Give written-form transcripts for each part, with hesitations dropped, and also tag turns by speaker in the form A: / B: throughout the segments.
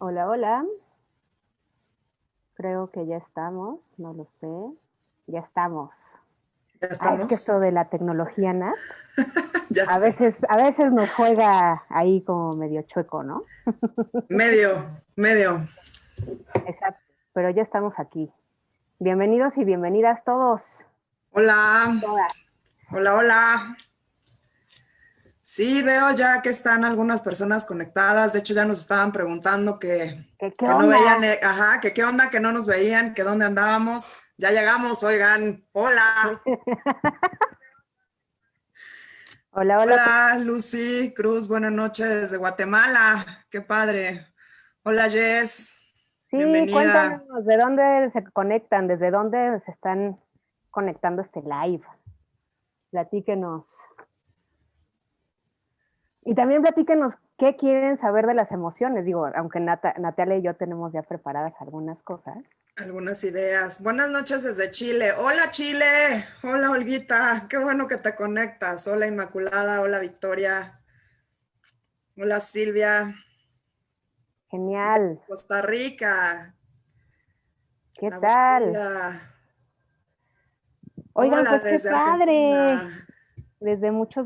A: Hola, hola. Creo que ya estamos, no lo sé. Ya estamos.
B: ¿Ya
A: Ah, es que
B: estamos?
A: esto de la tecnología, Nat,
B: Ya
A: a
B: sé.
A: veces, a veces nos juega ahí como medio chueco, ¿no?
B: Medio, medio.
A: Exacto. Pero ya estamos aquí. Bienvenidos y bienvenidas todos y
B: Hola,
A: todas.
B: hola, hola. Sí, veo ya que están algunas personas conectadas. De hecho, ya nos estaban preguntando
A: ¿Qué
B: que no veían,
A: onda?
B: ajá, que qué onda, que no nos veían, que dónde andábamos. Ya llegamos, oigan. Hola,
A: Hola, hola.
B: hola, Lucy Cruz, buenas noches desde Guatemala. Qué padre. Hola, Jess,
A: Sí, cuéntanos,
B: bienvenida.
A: ¿de dónde se conectan? ¿Desde dónde se están conectando este live? Platíquenos. Y también platíquenos qué quieren saber de las emociones. Digo, aunque Natalia y yo tenemos ya preparadas algunas cosas.
B: Algunas ideas. Buenas noches desde Chile. Hola Chile. Hola Olguita. Qué bueno que te conectas. Hola Inmaculada. Hola Victoria. Hola Silvia.
A: Genial.
B: Costa Rica.
A: ¿Qué
B: La buena
A: tal?
B: vida.
A: Oigan,
B: Hola
A: pues qué
B: desde
A: padre.
B: Argentina.
A: Desde muchos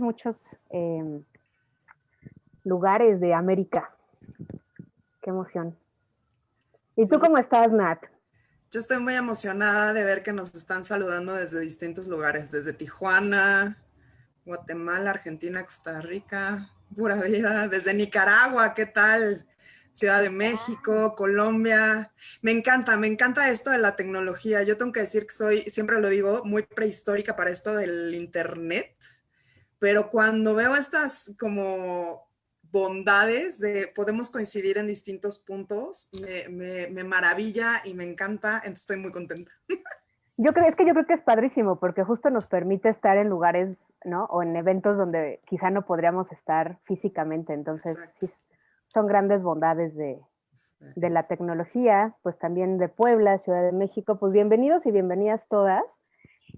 A: lugares de América. Qué emoción. ¿Y tú
B: Sí,
A: cómo estás, Nat?
B: yo estoy muy emocionada de ver que nos están saludando desde distintos lugares, desde Tijuana, Guatemala, Argentina, Costa Rica, pura vida, desde Nicaragua, ¿qué tal? Ciudad
A: ¿Qué
B: de
A: tal?
B: México, Colombia. Me encanta esto de la tecnología. Yo tengo que decir que soy, siempre lo digo, muy prehistórica para esto del internet, pero cuando veo estas como bondades de podemos coincidir en distintos puntos, me maravilla y me encanta, entonces estoy muy contenta.
A: Yo creo que es padrísimo porque justo nos permite estar en lugares, ¿no? O en eventos donde quizá no podríamos estar físicamente. Entonces,
B: Exacto.
A: sí, son grandes bondades de la tecnología, pues también de Puebla, Ciudad de México. Pues bienvenidos y bienvenidas todas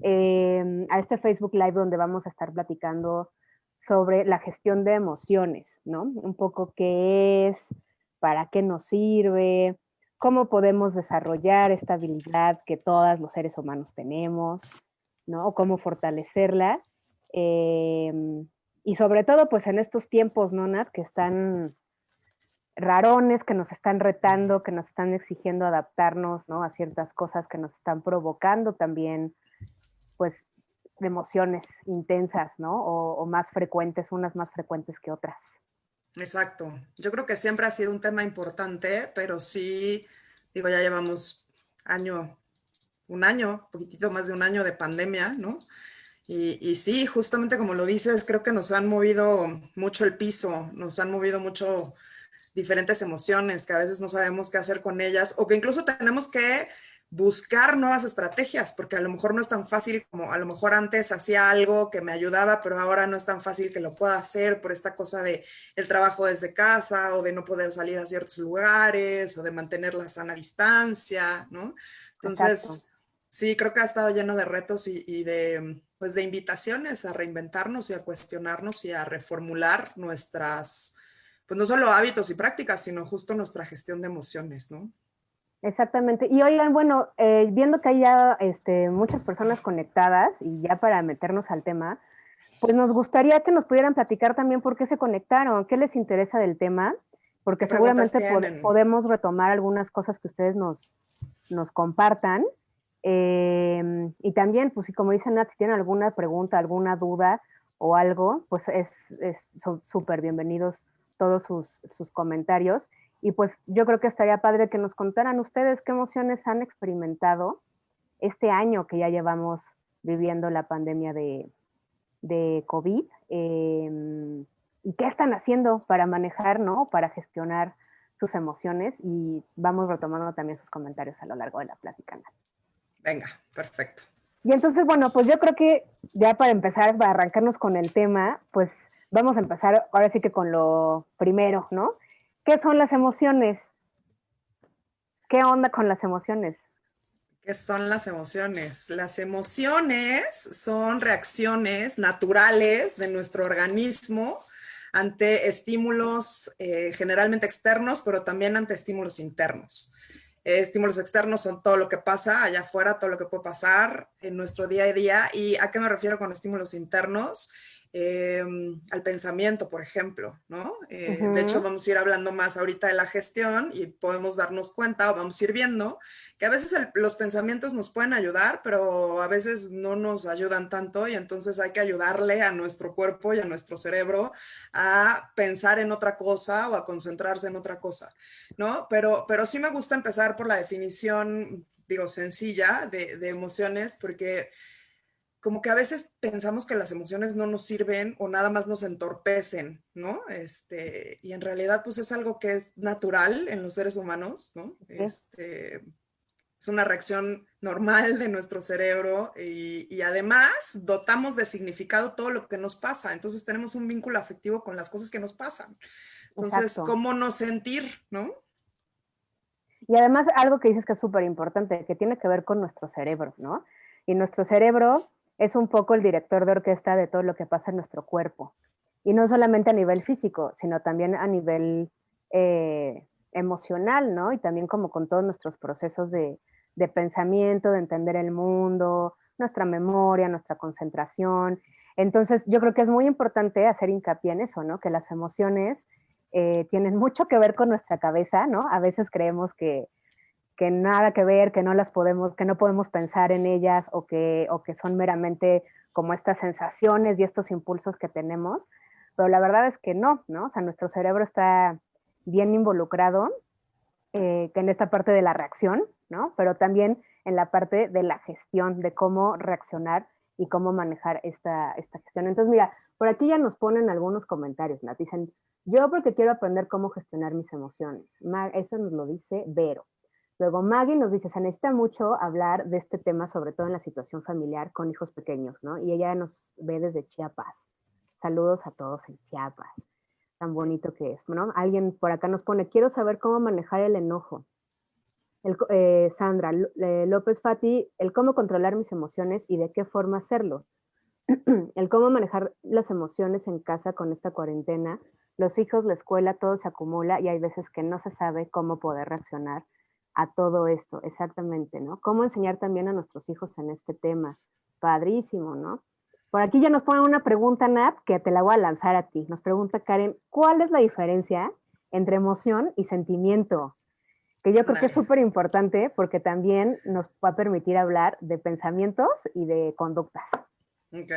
A: a este Facebook Live donde vamos a estar platicando sobre la gestión de emociones, ¿no? Un poco qué es, para qué nos sirve, cómo podemos desarrollar esta habilidad que todos los seres humanos tenemos, ¿no? O cómo fortalecerla. Eh, y sobre todo, pues en estos tiempos, ¿no, Nat? Que están rarones, que nos están retando, que nos están exigiendo adaptarnos, ¿no? A ciertas cosas que nos están provocando también, pues, de emociones intensas, ¿no? O más frecuentes, unas más frecuentes que otras.
B: Exacto. Yo creo que siempre ha sido un tema importante, pero sí, digo, ya llevamos un año, poquitito más de un año de pandemia, ¿no? Y sí, justamente como lo dices, creo que nos han movido mucho el piso, nos han movido mucho diferentes emociones que a veces no sabemos qué hacer con ellas o que incluso tenemos que buscar nuevas estrategias, porque a lo mejor no es tan fácil como a lo mejor antes hacía algo que me ayudaba, pero ahora no es tan fácil que lo pueda hacer por esta cosa de el trabajo desde casa o de no poder salir a ciertos lugares o de mantener la sana distancia, ¿no?
A: Exacto.
B: Entonces, sí, creo que ha estado lleno de retos y de, pues de invitaciones a reinventarnos y a cuestionarnos y a reformular nuestras, pues no solo hábitos y prácticas, sino justo nuestra gestión de emociones, ¿no?
A: Exactamente. Y oigan, bueno, viendo que hay ya muchas personas conectadas y ya para meternos al tema, pues nos gustaría que nos pudieran platicar también por qué se conectaron, qué les interesa del tema,
B: ¿Qué
A: porque
B: preguntas
A: seguramente
B: tienen?
A: podemos retomar algunas cosas que ustedes nos compartan. Y también, pues, si como dice Nat, si tienen alguna pregunta, alguna duda o algo, pues son súper bienvenidos todos sus comentarios. Y pues yo creo que estaría padre que nos contaran ustedes qué emociones han experimentado este año que ya llevamos viviendo la pandemia de COVID y qué están haciendo para manejar, ¿no? Para gestionar sus emociones y vamos retomando también sus comentarios a lo largo de la plática.
B: Venga, perfecto.
A: Y entonces, bueno, pues yo creo que ya para empezar, para arrancarnos con el tema, pues vamos a empezar ahora sí que con lo primero, ¿no? ¿Qué son las emociones? ¿Qué onda con las emociones?
B: ¿Qué son las emociones? Las emociones son reacciones naturales de nuestro organismo ante estímulos generalmente externos, pero también ante estímulos internos. Estímulos externos son todo lo que pasa allá afuera, todo lo que puede pasar en nuestro día a día. ¿Y a qué me refiero con estímulos internos? Al pensamiento, por ejemplo, ¿no? De hecho, vamos a ir hablando más ahorita de la gestión y podemos darnos cuenta o vamos a ir viendo que a veces los pensamientos nos pueden ayudar, pero a veces no nos ayudan tanto y entonces hay que ayudarle a nuestro cuerpo y a nuestro cerebro a pensar en otra cosa o a concentrarse en otra cosa, ¿no? Pero sí me gusta empezar por la definición, digo, sencilla de emociones, porque como que a veces pensamos que las emociones no nos sirven o nada más nos entorpecen, ¿no? Y en realidad pues es algo que es natural en los seres humanos, ¿no? Es una reacción normal de nuestro cerebro y además dotamos de significado todo lo que nos pasa. Entonces tenemos un vínculo afectivo con las cosas que nos pasan. Entonces,
A: Exacto.
B: ¿cómo no sentir, no?
A: Y además algo que dices que es súper importante, que tiene que ver con nuestro cerebro, ¿no? Y nuestro cerebro es un poco el director de orquesta de todo lo que pasa en nuestro cuerpo. Y no solamente a nivel físico, sino también a nivel emocional, ¿no? Y también como con todos nuestros procesos de pensamiento, de entender el mundo, nuestra memoria, nuestra concentración. Entonces, yo creo que es muy importante hacer hincapié en eso, ¿no? Que las emociones tienen mucho que ver con nuestra cabeza, ¿no? A veces creemos que nada que ver, que no las podemos, que no podemos pensar en ellas o que son meramente como estas sensaciones y estos impulsos que tenemos, pero la verdad es que no, ¿no? O sea, nuestro cerebro está bien involucrado que en esta parte de la reacción, ¿no? Pero también en la parte de la gestión, de cómo reaccionar y cómo manejar esta gestión. Entonces, mira, por aquí ya nos ponen algunos comentarios, Nat. Dicen, yo porque quiero aprender cómo gestionar mis emociones. Eso nos lo dice Vero. Luego Maggie nos dice, se necesita mucho hablar de este tema, sobre todo en la situación familiar con hijos pequeños, ¿no? Y ella nos ve desde Chiapas. Saludos a todos en Chiapas. Tan bonito que es, ¿no? Alguien por acá nos pone, quiero saber cómo manejar el enojo. Sandra López Fati, el cómo controlar mis emociones y de qué forma hacerlo. El cómo manejar las emociones en casa con esta cuarentena. Los hijos, la escuela, todo se acumula y hay veces que no se sabe cómo poder reaccionar a todo esto, exactamente, ¿no? Cómo enseñar también a nuestros hijos en este tema. Padrísimo, ¿no? Por aquí ya nos ponen una pregunta, Nat, que te la voy a lanzar a ti. Nos pregunta Karen, ¿cuál es la diferencia entre emoción y sentimiento? Que yo creo que es
B: Dale.
A: súper importante porque también nos va a permitir hablar de pensamientos y de conductas.
B: Ok.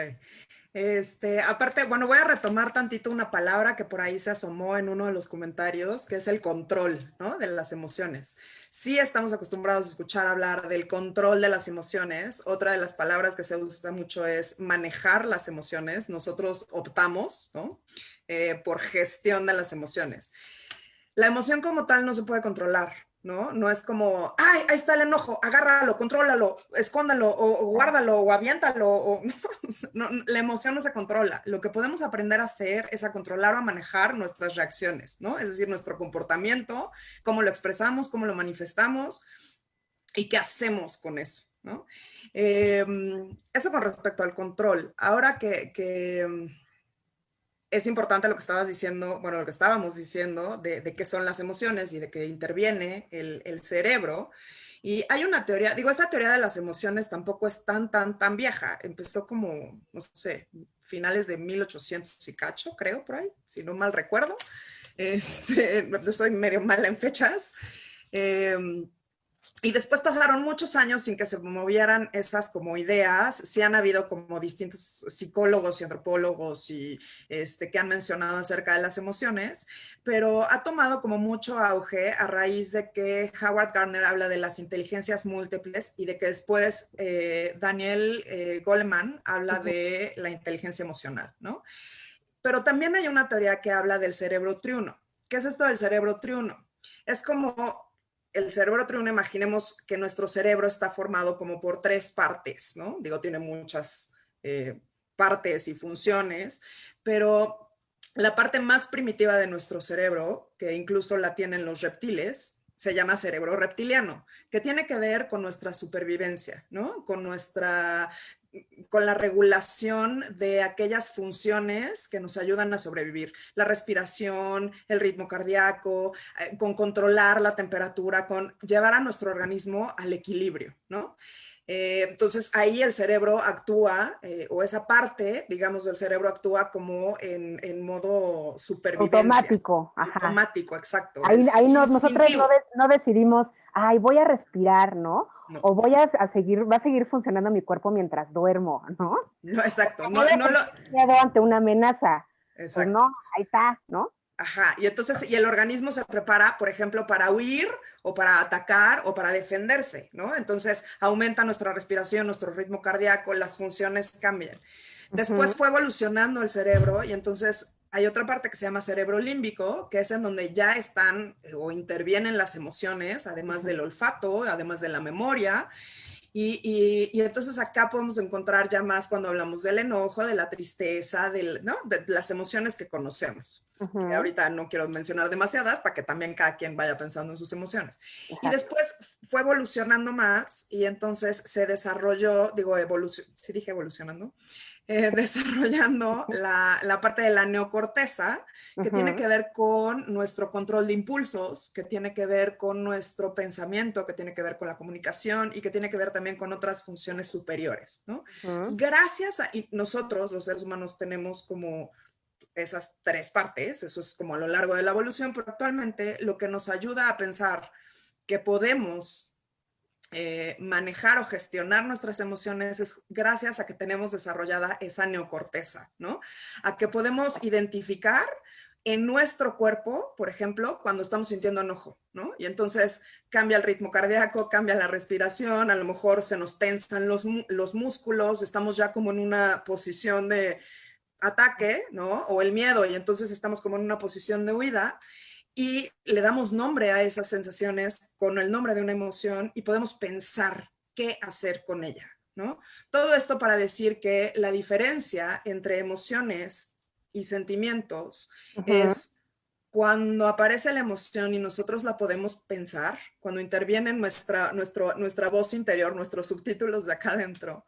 B: Aparte, bueno, voy a retomar tantito una palabra que por ahí se asomó en uno de los comentarios, que es el control, ¿no? De las emociones. Sí estamos acostumbrados a escuchar hablar del control de las emociones. Otra de las palabras que se usa mucho es manejar las emociones. Nosotros optamos, ¿no? Por gestión de las emociones. La emoción como tal no se puede controlar, ¿no? No es como, ay, ahí está el enojo, agárralo, contrólalo, escóndalo, o guárdalo, o aviéntalo, o no, la emoción no se controla. Lo que podemos aprender a hacer es a controlar o a manejar nuestras reacciones, ¿no? Es decir, nuestro comportamiento, cómo lo expresamos, cómo lo manifestamos y qué hacemos con eso, ¿no? Eso con respecto al control. Ahora que es importante lo que estabas diciendo, bueno, lo que estábamos diciendo de qué son las emociones y de que interviene el cerebro. Y hay una teoría, digo, esta teoría de las emociones tampoco es tan vieja. Empezó como, no sé, finales de 1800 y cacho, creo, por ahí, si no mal recuerdo. Estoy medio mala en fechas. Y después pasaron muchos años sin que se movieran esas como ideas. Sí han habido como distintos psicólogos y antropólogos y que han mencionado acerca de las emociones, pero ha tomado como mucho auge a raíz de que Howard Gardner habla de las inteligencias múltiples y de que después Daniel Goleman habla de la inteligencia emocional, ¿no? Pero también hay una teoría que habla del cerebro triuno. ¿Qué es esto del cerebro triuno? Es como el cerebro triuno, imaginemos que nuestro cerebro está formado como por tres partes, ¿no? Digo, tiene muchas partes y funciones, pero la parte más primitiva de nuestro cerebro, que incluso la tienen los reptiles, se llama cerebro reptiliano, que tiene que ver con nuestra supervivencia, ¿no? Con nuestra con la regulación de aquellas funciones que nos ayudan a sobrevivir. La respiración, el ritmo cardíaco, con controlar la temperatura, con llevar a nuestro organismo al equilibrio, ¿no? Entonces ahí el cerebro actúa, o esa parte, digamos, del cerebro actúa como en modo supervivencia.
A: Automático, ajá.
B: Automático, exacto. Es
A: Ahí nosotros
B: instintivo.
A: no decidimos, ay, voy a respirar, ¿no?
B: No,
A: O voy a seguir, va a seguir funcionando mi cuerpo mientras duermo, ¿no?
B: no, exacto.
A: Voy
B: No,
A: a
B: no lo,
A: sentir miedo ante una amenaza. Pues
B: exacto.
A: no, ahí está, ¿no?
B: Ajá, y entonces, y el organismo se prepara, por ejemplo, para huir o para atacar o para defenderse, ¿no? Entonces aumenta nuestra respiración, nuestro ritmo cardíaco, las funciones cambian.
A: Ujú,
B: Después fue evolucionando el cerebro y entonces hay otra parte que se llama cerebro límbico, que es en donde ya están o intervienen las emociones, además
A: ujú.
B: del olfato, además de la memoria, y entonces acá podemos encontrar ya más cuando hablamos del enojo, de la tristeza, ¿no? De las emociones que conocemos. Que
A: Ujú,
B: ahorita no quiero mencionar demasiadas para que también cada quien vaya pensando en sus emociones. Y
A: exacto.
B: después fue evolucionando más y entonces se desarrolló, digo, sí dije evolucionando, desarrollando la parte de la neocorteza, que tiene
A: Ujú,
B: que ver con nuestro control de impulsos, que tiene que ver con nuestro pensamiento, que tiene que ver con la comunicación y que tiene que ver también con otras funciones superiores, ¿no?
A: ujú,
B: Entonces, gracias a y nosotros, los seres humanos, tenemos como esas tres partes, eso es como a lo largo de la evolución, pero actualmente lo que nos ayuda a pensar que podemos manejar o gestionar nuestras emociones es gracias a que tenemos desarrollada esa neocorteza, ¿no? A que podemos identificar en nuestro cuerpo, por ejemplo, cuando estamos sintiendo enojo, ¿no? Y entonces cambia el ritmo cardíaco, cambia la respiración, a lo mejor se nos tensan los músculos, estamos ya como en una posición de ataque, ¿no? O el miedo, y entonces estamos como en una posición de huida y le damos nombre a esas sensaciones con el nombre de una emoción y podemos pensar qué hacer con ella, ¿no? Todo esto para decir que la diferencia entre emociones y sentimientos
A: ujú.
B: es cuando aparece la emoción y nosotros la podemos pensar, cuando interviene nuestra voz interior, nuestros subtítulos de acá adentro,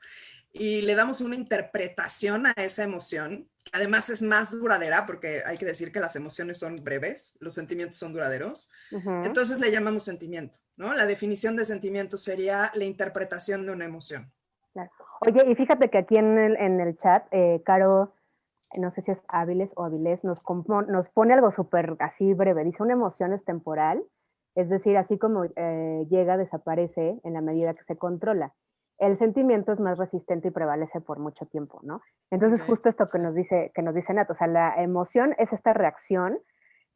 B: y le damos una interpretación a esa emoción. Además es más duradera porque hay que decir que las emociones son breves, los sentimientos son duraderos.
A: Ujú,
B: Entonces le llamamos sentimiento, ¿no? La definición de sentimiento sería la interpretación de una emoción.
A: claro. Oye, y fíjate que aquí en el chat, Caro, no sé si es Áviles o Avilés, nos pone algo súper así breve. Dice, una emoción es temporal, es decir, así como llega, desaparece en la medida que se controla. El sentimiento es más resistente y prevalece por mucho tiempo, ¿no? Entonces,
B: Okay.
A: justo esto
B: Sí.
A: que nos dice Nat, o sea, la emoción es esta reacción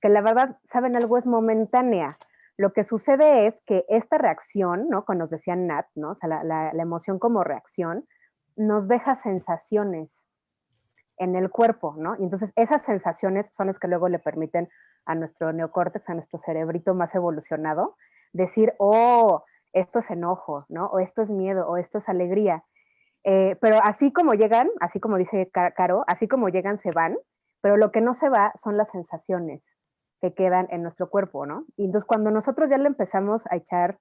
A: que la verdad, ¿saben algo? Es momentánea. Lo que sucede es que esta reacción, ¿no? Como nos decía Nat, ¿no? O sea, la emoción como reacción nos deja sensaciones en el cuerpo, ¿no? Y entonces esas sensaciones son las que luego le permiten a nuestro neocórtex, a nuestro cerebrito más evolucionado, decir, oh, esto es enojo, ¿no? O esto es miedo, o esto es alegría. Pero así como llegan, así como dice Caro, así como llegan, se van, pero lo que no se va son las sensaciones que quedan en nuestro cuerpo, ¿no? Y entonces cuando nosotros ya le empezamos a echar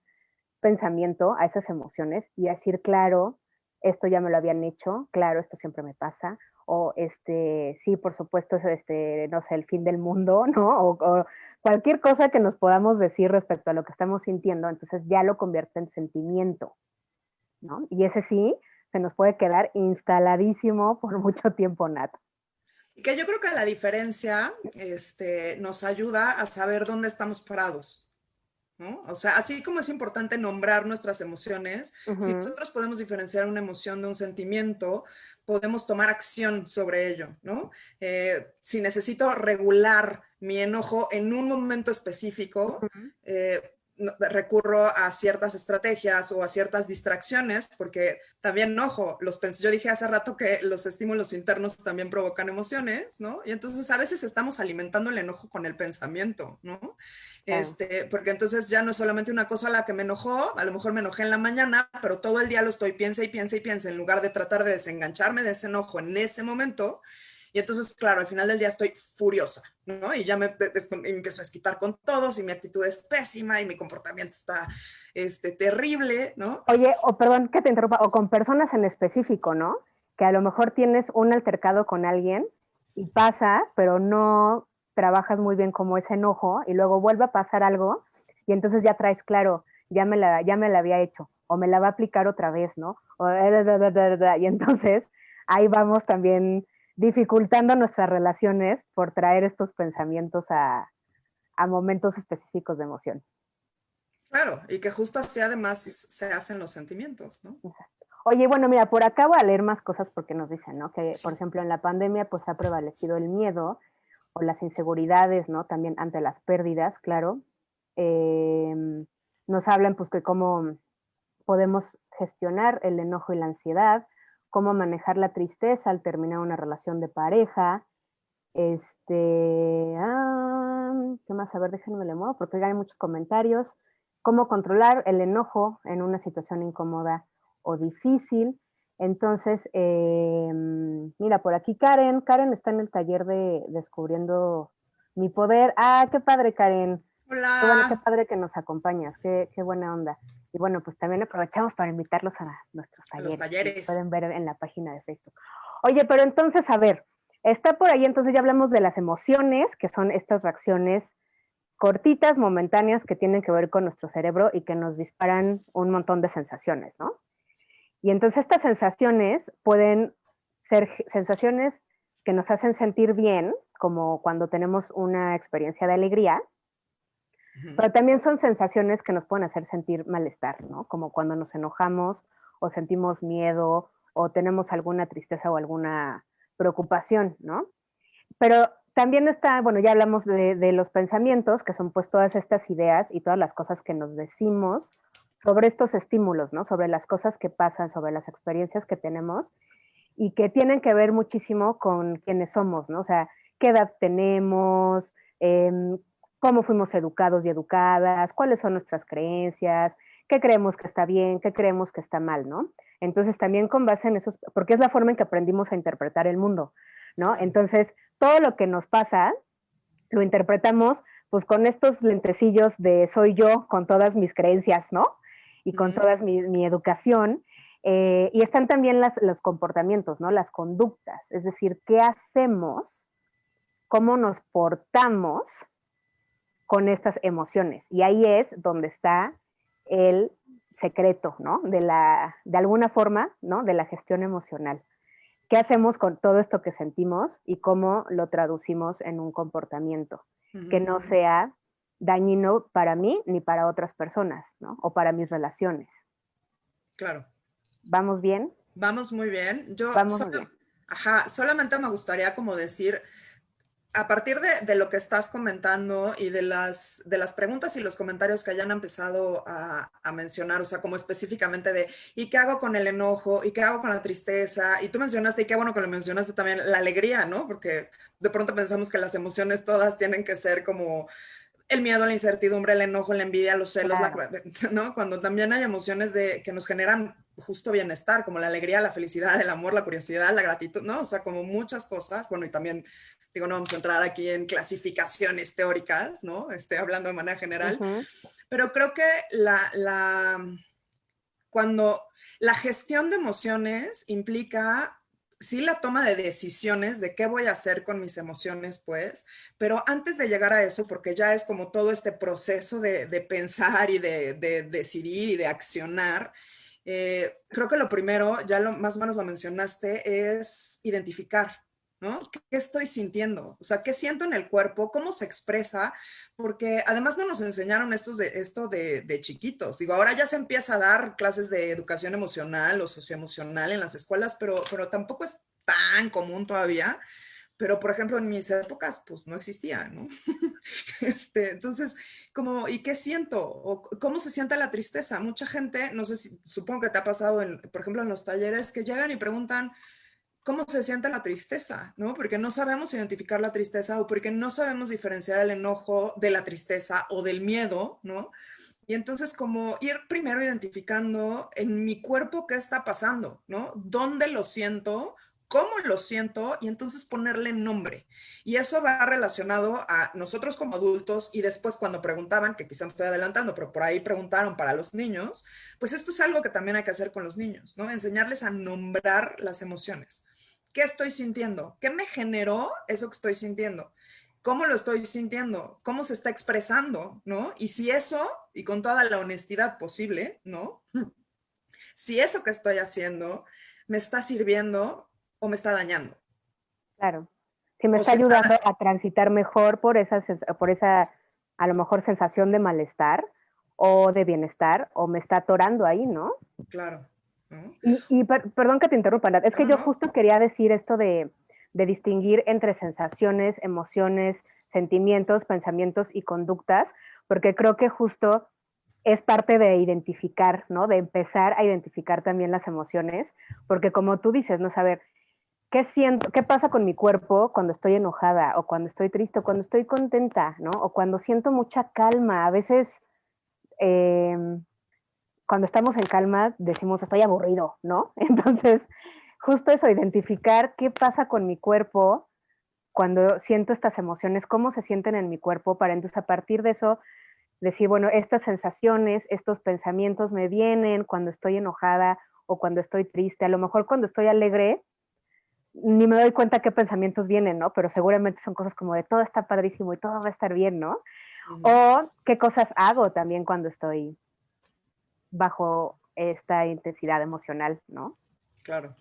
A: pensamiento a esas emociones y a decir, claro, esto ya me lo habían hecho, claro, esto siempre me pasa, o sí, por supuesto, no sé, el fin del mundo, ¿no? O cualquier cosa que nos podamos decir respecto a lo que estamos sintiendo, entonces ya lo convierte en sentimiento, ¿no? Y ese sí se nos puede quedar instaladísimo por mucho tiempo, Nat.
B: Y que yo creo que la diferencia nos ayuda a saber dónde estamos parados, ¿no? O sea, así como es importante nombrar nuestras emociones,
A: Uh
B: si
A: -huh,
B: nosotros podemos diferenciar una emoción de un sentimiento, podemos tomar acción sobre ello, ¿no? Si necesito regular mi enojo en un momento específico,
A: uh -huh.
B: recurro a ciertas estrategias o a ciertas distracciones, porque también, ojo, yo dije hace rato que los estímulos internos también provocan emociones, ¿no? Y entonces a veces estamos alimentando el enojo con el pensamiento, ¿no?
A: Claro.
B: Porque entonces ya no es solamente una cosa a la que me enojó, a lo mejor me enojé en la mañana, pero todo el día lo estoy piensa y piensa y piensa, en lugar de tratar de desengancharme de ese enojo en ese momento. Y entonces, claro, al final del día estoy furiosa, ¿no? Y ya me empiezo a desquitar con todos y mi actitud es pésima y mi comportamiento está terrible, ¿no?
A: Oye, o perdón que te interrumpa, o con personas en específico, ¿no? Que a lo mejor tienes un altercado con alguien y pasa, pero no trabajas muy bien como ese enojo y luego vuelve a pasar algo y entonces ya traes claro, ya me la había hecho o me la va a aplicar otra vez, ¿no? Y entonces ahí vamos también dificultando nuestras relaciones por traer estos pensamientos a momentos específicos de emoción.
B: Claro, y que justo así además se hacen los sentimientos, ¿no?
A: Exacto. Oye, bueno, mira, por acá voy a leer más cosas porque nos dicen, ¿no? Que, por
B: Sí.
A: ejemplo, en la pandemia pues ha prevalecido el miedo o las inseguridades, ¿no? También ante las pérdidas, claro. Nos hablan pues que cómo podemos gestionar el enojo y la ansiedad, cómo manejar la tristeza al terminar una relación de pareja. ¿Qué más? A ver, déjenme le muevo porque hay muchos comentarios. Cómo controlar el enojo en una situación incómoda o difícil. Entonces, mira, por aquí Karen está en el taller de Descubriendo mi Poder. Ah, qué padre, Karen. Qué bueno, qué
B: Hola,
A: padre que nos acompañas, qué buena onda. Y bueno, pues también aprovechamos para invitarlos a nuestros
B: a los
A: talleres, que los
B: talleres.
A: pueden ver en la página de Facebook. Oye, pero entonces, a ver, está por ahí, entonces ya hablamos de las emociones, que son estas reacciones cortitas, momentáneas, que tienen que ver con nuestro cerebro y que nos disparan un montón de sensaciones, ¿no? Y entonces estas sensaciones pueden ser sensaciones que nos hacen sentir bien, como cuando tenemos una experiencia de alegría, pero también son sensaciones que nos pueden hacer sentir malestar, ¿no? Como cuando nos enojamos o sentimos miedo o tenemos alguna tristeza o alguna preocupación, ¿no? Pero también está, bueno, ya hablamos de los pensamientos, que son pues todas estas ideas y todas las cosas que nos decimos sobre estos estímulos, ¿no? Sobre las cosas que pasan, sobre las experiencias que tenemos y que tienen que ver muchísimo con quiénes somos, ¿no? O sea, qué edad tenemos, cómo fuimos educados y educadas, cuáles son nuestras creencias, qué creemos que está bien, qué creemos que está mal, ¿no? Entonces también con base en esos, porque es la forma en que aprendimos a interpretar el mundo, ¿no?
B: Claro.
A: Entonces, todo lo que nos pasa lo interpretamos pues con estos lentecillos de soy yo con todas mis creencias, ¿no? Y con toda mi educación. Y están también los comportamientos, ¿no? Las conductas, es decir, qué hacemos, cómo nos portamos con estas emociones. Y ahí es donde está el secreto, ¿no? De alguna forma, ¿no? De la gestión emocional. ¿Qué hacemos con todo esto que sentimos y cómo lo traducimos en un comportamiento que no sea dañino para mí ni para otras personas, ¿no? O para mis relaciones.
B: Claro.
A: ¿Vamos bien?
B: Vamos muy bien.
A: Vamos muy bien.
B: Solamente me gustaría como decir, a partir de lo que estás comentando y de las preguntas y los comentarios que hayan empezado a mencionar, o sea, como específicamente de, ¿y qué hago con el enojo? ¿Y qué hago con la tristeza? Y tú mencionaste, y qué bueno que lo mencionaste también, la alegría, ¿no? Porque de pronto pensamos que las emociones todas tienen que ser como el miedo, la incertidumbre, el enojo, la envidia, los celos,
A: Claro.
B: ¿no? Cuando también hay emociones que nos generan justo bienestar, como la alegría, la felicidad, el amor, la curiosidad, la gratitud, ¿no? O sea, como muchas cosas. Bueno, y también, digo, no vamos a entrar aquí en clasificaciones teóricas, ¿no? Hablando de manera general,
A: Uh-huh.
B: pero creo que cuando la gestión de emociones implica sí la toma de decisiones de qué voy a hacer con mis emociones, pues, pero antes de llegar a eso, porque ya es como todo este proceso de pensar y de decidir y de accionar, creo que lo primero, ya más o menos lo mencionaste, es identificar, ¿no? ¿Qué estoy sintiendo? O sea, ¿qué siento en el cuerpo? ¿Cómo se expresa? Porque además no nos enseñaron esto de chiquitos. Digo, ahora ya se empieza a dar clases de educación emocional o socioemocional en las escuelas, pero tampoco es tan común todavía. Pero, por ejemplo, en mis épocas, pues no existía, ¿no? Entonces, como, ¿y qué siento? ¿O cómo se siente la tristeza? Mucha gente, no sé si, supongo que te ha pasado, por ejemplo, en los talleres, que llegan y preguntan, cómo se siente la tristeza, ¿no? Porque no sabemos identificar la tristeza o porque no sabemos diferenciar el enojo de la tristeza o del miedo, ¿no? Y entonces como ir primero identificando en mi cuerpo qué está pasando, ¿no? ¿Dónde lo siento? cómo lo siento y entonces ponerle nombre. Y eso va relacionado a nosotros como adultos y después cuando preguntaban, que quizá me estoy adelantando, pero por ahí preguntaron para los niños, pues esto es algo que también hay que hacer con los niños, ¿no? Enseñarles a nombrar las emociones. ¿Qué estoy sintiendo? ¿Qué me generó eso que estoy sintiendo? ¿Cómo lo estoy sintiendo? ¿Cómo se está expresando? ¿No? Y si eso, y con toda la honestidad posible, ¿no? Si eso que estoy haciendo me está sirviendo o me está dañando.
A: Claro. Si me
B: O
A: está
B: si
A: ayudando
B: está,
A: a transitar mejor por esa, a lo mejor, sensación de malestar o de bienestar, o me está atorando ahí, ¿no?
B: claro, ¿no?
A: Perdón que te interrumpa, Nat, es
B: No,
A: que
B: no,
A: yo
B: no,
A: justo quería decir esto de distinguir entre sensaciones, emociones, sentimientos, pensamientos y conductas, porque creo que justo es parte de identificar, ¿no? De empezar a identificar también las emociones, porque como tú dices, ¿no? Saber qué siento, qué pasa con mi cuerpo cuando estoy enojada, o cuando estoy triste, o cuando estoy contenta, ¿no? O cuando siento mucha calma. A veces, eh, cuando estamos en calma, decimos estoy aburrido, ¿no? Entonces, justo eso, identificar qué pasa con mi cuerpo cuando siento estas emociones, cómo se sienten en mi cuerpo, para entonces a partir de eso decir, bueno, estas sensaciones, estos pensamientos me vienen cuando estoy enojada o cuando estoy triste. A lo mejor cuando estoy alegre, ni me doy cuenta qué pensamientos vienen, ¿no? Pero seguramente son cosas como de todo está padrísimo y todo va a estar bien, ¿no?
B: uh-huh,
A: O qué cosas hago también cuando estoy bajo esta intensidad emocional, ¿no?
B: claro.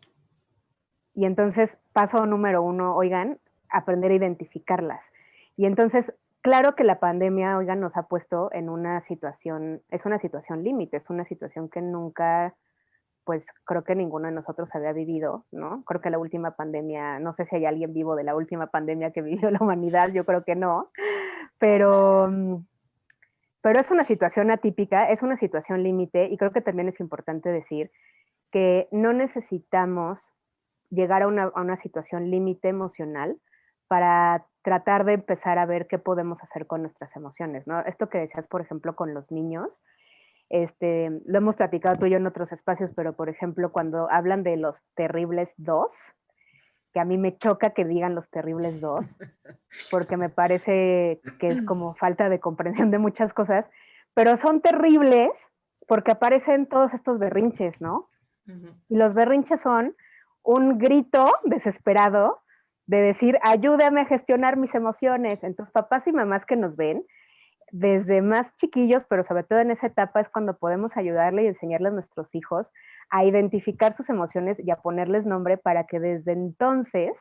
A: Y entonces, paso número uno, oigan, aprender a identificarlas. Y entonces, claro que la pandemia, oigan, nos ha puesto en una situación, es una situación límite, es una situación que nunca, pues creo que ninguno de nosotros había vivido, ¿no? Creo que la última pandemia, no sé si hay alguien vivo de la última pandemia que vivió la humanidad, yo creo que no, pero, pero es una situación atípica, es una situación límite, y creo que también es importante decir que no necesitamos llegar a una situación límite emocional para tratar de empezar a ver qué podemos hacer con nuestras emociones, ¿no? Esto que decías, por ejemplo, con los niños, lo hemos platicado tú y yo en otros espacios, pero por ejemplo, cuando hablan de los terribles dos, que a mí me choca que digan los terribles dos, porque me parece que es como falta de comprensión de muchas cosas, pero son terribles porque aparecen todos estos berrinches, ¿no?
B: Uh-huh.
A: Y los berrinches son un grito desesperado de decir, ayúdame a gestionar mis emociones. Entonces, papás y mamás que nos ven, desde más chiquillos, pero sobre todo en esa etapa es cuando podemos ayudarle y enseñarle a nuestros hijos a identificar sus emociones y a ponerles nombre, para que desde entonces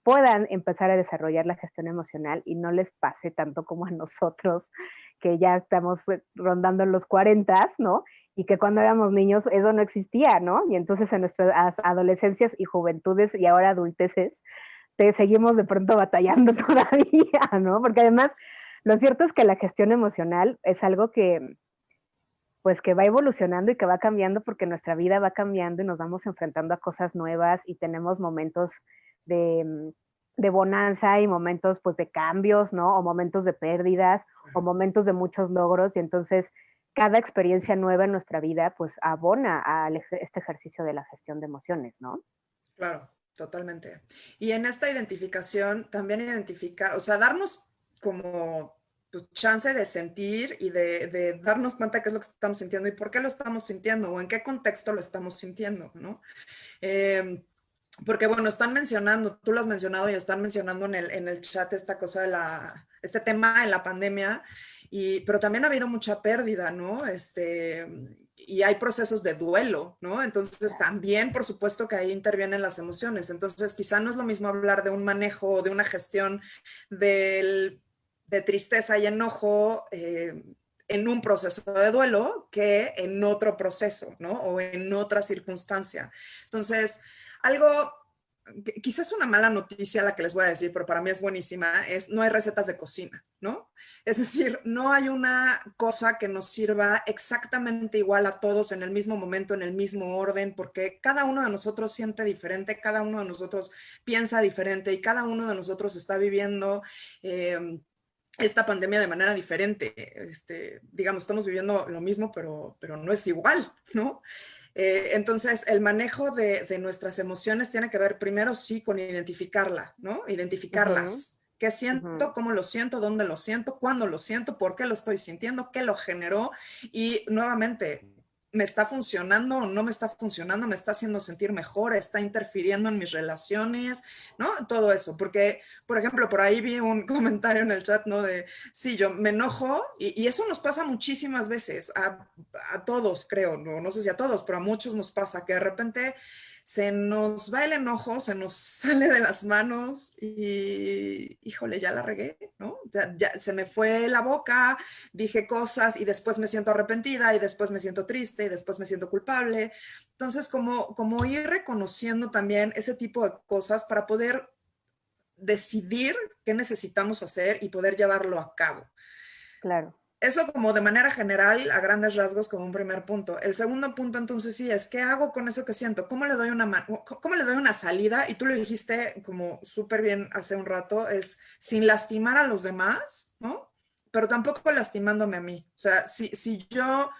A: puedan empezar a desarrollar la gestión emocional y no les pase tanto como a nosotros, que ya estamos rondando los 40, ¿no? Y que cuando éramos niños eso no existía, ¿no? Y entonces en nuestras adolescencias y juventudes y ahora adulteces, te seguimos de pronto batallando todavía, ¿no? Porque además, lo cierto es que la gestión emocional es algo que, pues, que va evolucionando y que va cambiando, porque nuestra vida va cambiando y nos vamos enfrentando a cosas nuevas y tenemos momentos de, de bonanza y momentos, pues, de cambios, ¿no? O momentos de pérdidas o momentos de muchos logros, y entonces cada experiencia nueva en nuestra vida, pues, abona a este ejercicio de la gestión de emociones, ¿no?
B: Claro, totalmente. Y en esta identificación, también identificar, o sea, darnos como pues, chance de sentir y de darnos cuenta qué es lo que estamos sintiendo y por qué lo estamos sintiendo o en qué contexto lo estamos sintiendo, ¿no? Eh, porque bueno, están mencionando, tú lo has mencionado y están mencionando en el chat esta cosa de este tema en la pandemia, pero también ha habido mucha pérdida, ¿no? Y hay procesos de duelo, ¿no? Entonces también, por supuesto que ahí intervienen las emociones. Entonces quizá no es lo mismo hablar de un manejo o de una gestión de tristeza y enojo en un proceso de duelo que en otro proceso, ¿no? O en otra circunstancia. Entonces, algo, quizás una mala noticia la que les voy a decir, pero para mí es buenísima, es no hay recetas de cocina, ¿no? Es decir, no hay una cosa que nos sirva exactamente igual a todos en el mismo momento, en el mismo orden, porque cada uno de nosotros siente diferente, cada uno de nosotros piensa diferente y cada uno de nosotros está viviendo esta pandemia de manera diferente. Digamos, estamos viviendo lo mismo, pero no es igual, ¿no? Entonces, el manejo de nuestras emociones tiene que ver primero, sí, con identificarla, ¿no?
A: Ujú,
B: Identificarlas. ¿Qué siento?
A: ujú.
B: ¿Cómo lo siento? ¿Dónde lo siento? ¿Cuándo lo siento? ¿Por qué lo estoy sintiendo? ¿Qué lo generó? Y nuevamente, ¿me está funcionando o no me está funcionando? ¿Me está haciendo sentir mejor? ¿Está interfiriendo en mis relaciones? ¿No? Todo eso. Porque, por ejemplo, por ahí vi un comentario en el chat, ¿no? De, sí, yo me enojo y eso nos pasa muchísimas veces a todos, creo, no, no sé si a todos, pero a muchos nos pasa que de repente se nos va el enojo, se nos sale de las manos y, híjole, ya la regué, ¿no? Ya se me fue la boca, dije cosas y después me siento arrepentida y después me siento triste y después me siento culpable. Entonces, como ir reconociendo también ese tipo de cosas para poder decidir qué necesitamos hacer y poder llevarlo a cabo.
A: Claro.
B: Eso como de manera general, a grandes rasgos, como un primer punto. El segundo punto, entonces, sí, es ¿qué hago con eso que siento? ¿Cómo le doy cómo le doy una salida? Y tú lo dijiste como súper bien hace un rato, es sin lastimar a los demás, ¿no? Pero tampoco lastimándome a mí. O sea, si yo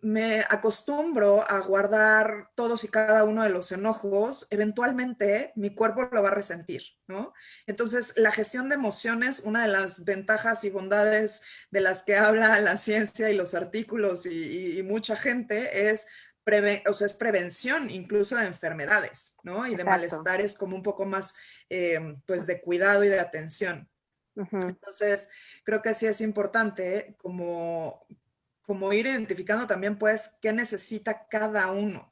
B: me acostumbro a guardar todos y cada uno de los enojos, eventualmente mi cuerpo lo va a resentir, ¿no? Entonces, la gestión de emociones, una de las ventajas y bondades de las que habla la ciencia y los artículos y mucha gente es, o sea, es prevención incluso de enfermedades, ¿no? Y de
A: Exacto.
B: malestares como un poco más, pues, de cuidado y de atención.
A: Ujú,
B: Entonces, creo que sí es importante como ir identificando también, pues, qué necesita cada uno,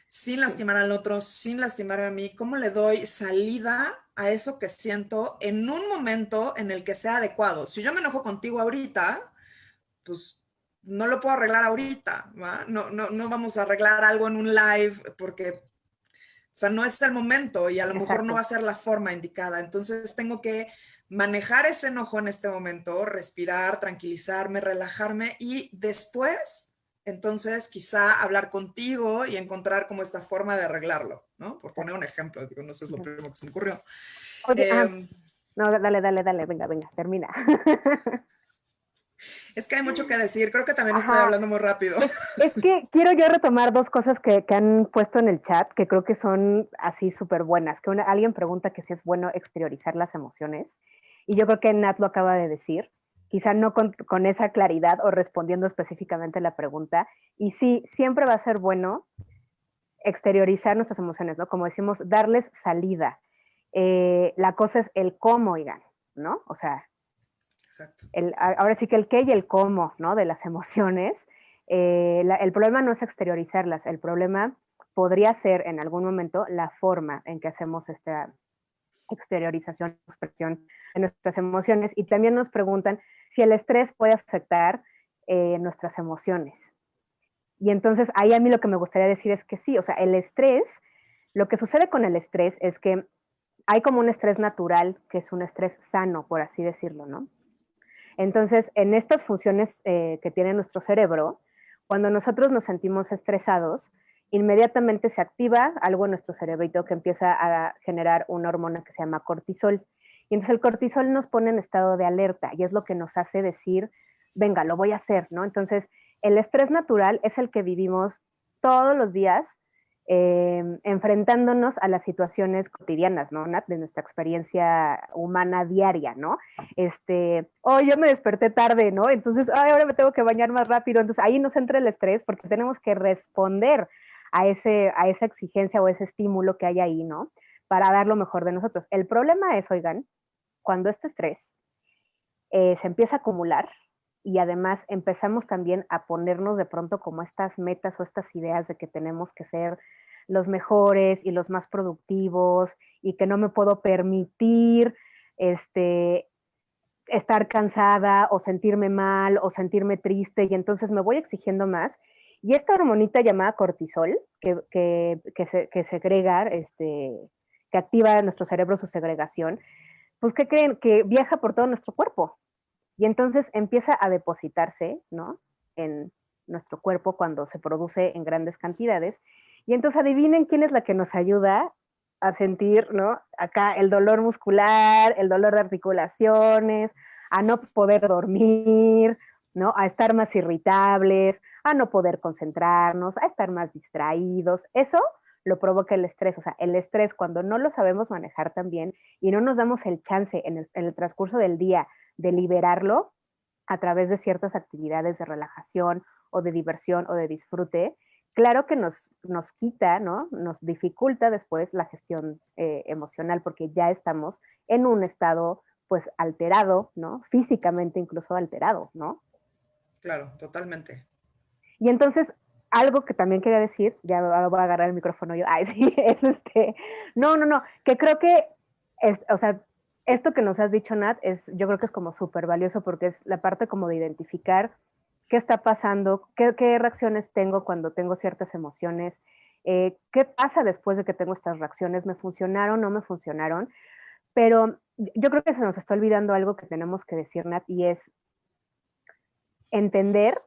B: sin
A: sí,
B: lastimar al otro, sin lastimarme a mí, cómo le doy salida a eso que siento en un momento en el que sea adecuado. Si yo me enojo contigo ahorita, pues no lo puedo arreglar ahorita, ¿va? No, no, no vamos a arreglar algo en un live porque, o sea, no es el momento y a lo mejor no va
A: exacto.
B: a ser la forma indicada. Entonces tengo que manejar ese enojo en este momento, respirar, tranquilizarme, relajarme y después, entonces quizá hablar contigo y encontrar como esta forma de arreglarlo, ¿no? Por poner un
A: Exacto.
B: ejemplo, digo, no sé, es lo
A: Ujú.
B: primero que se me ocurrió.
A: Oye,
B: Eh,
A: no, dale, dale, dale, venga, venga, termina.
B: es que hay mucho que decir, creo que también estoy
A: Ajá,
B: hablando muy rápido.
A: es que quiero yo retomar dos cosas que han puesto en el chat que creo que son así súper buenas. Que alguien pregunta que si es bueno exteriorizar las emociones y yo creo que Nat lo acaba de decir, quizá no con esa claridad o respondiendo específicamente la pregunta. Y sí, siempre va a ser bueno exteriorizar nuestras emociones, ¿no? Como decimos, darles salida. La cosa es el cómo, oigan, ¿no? O sea,
B: Exacto.
A: ahora sí que el qué y el cómo, ¿no? De las emociones. El problema no es exteriorizarlas, el problema podría ser en algún momento la forma en que hacemos esta exteriorización, expresión de nuestras emociones. Y también nos preguntan si el estrés puede afectar nuestras emociones. Y entonces ahí a mí lo que me gustaría decir es que sí, o sea, el estrés, lo que sucede con el estrés es que hay como un estrés natural, que es un estrés sano, por así decirlo, ¿no? Entonces, en estas funciones que tiene nuestro cerebro, cuando nosotros nos sentimos estresados, inmediatamente se activa algo en nuestro cerebrito que empieza a generar una hormona que se llama cortisol. Y entonces el cortisol nos pone en estado de alerta y es lo que nos hace decir, venga, lo voy a hacer, ¿no? Entonces, el estrés natural es el que vivimos todos los días enfrentándonos a las situaciones cotidianas, ¿no, Nat? De nuestra experiencia humana diaria, ¿no? Oh, yo me desperté tarde, ¿no? Entonces, ay, ahora me tengo que bañar más rápido. Entonces, ahí nos entra el estrés porque tenemos que responder a esa exigencia o ese estímulo que hay ahí, ¿no? Para dar lo mejor de nosotros. El problema es, oigan, cuando este estrés se empieza a acumular y además empezamos también a ponernos de pronto como estas metas o estas ideas de que tenemos que ser los mejores y los más productivos y que no me puedo permitir este, estar cansada o sentirme mal o sentirme triste y entonces me voy exigiendo más. Y esta hormonita llamada cortisol, que segrega, que activa en nuestro cerebro su segregación, pues ¿qué creen? Que viaja por todo nuestro cuerpo. Y entonces empieza a depositarse, ¿no? En nuestro cuerpo cuando se produce en grandes cantidades. Y entonces adivinen quién es la que nos ayuda a sentir, ¿no? Acá el dolor muscular, el dolor de articulaciones, a no poder dormir, ¿no? A estar más irritables, a no poder concentrarnos, a estar más distraídos. Eso lo provoca el estrés. O sea, el estrés cuando no lo sabemos manejar tan bien y no nos damos el chance en el transcurso del día de liberarlo a través de ciertas actividades de relajación o de diversión o de disfrute, claro que nos quita, ¿no? Nos dificulta después la gestión emocional porque ya estamos en un estado pues alterado, ¿no? Físicamente incluso alterado, ¿no?
B: Claro, totalmente.
A: Y entonces, algo que también quería decir, ya voy a agarrar el micrófono yo, ay, sí, es no, que creo que, o sea, esto que nos has dicho, Nat, yo creo que es como súper valioso porque es la parte como de identificar qué está pasando, qué reacciones tengo cuando tengo ciertas emociones, qué pasa después de que tengo estas reacciones, me funcionaron, no me funcionaron, pero yo creo que se nos está olvidando algo que tenemos que decir, Nat, y es entender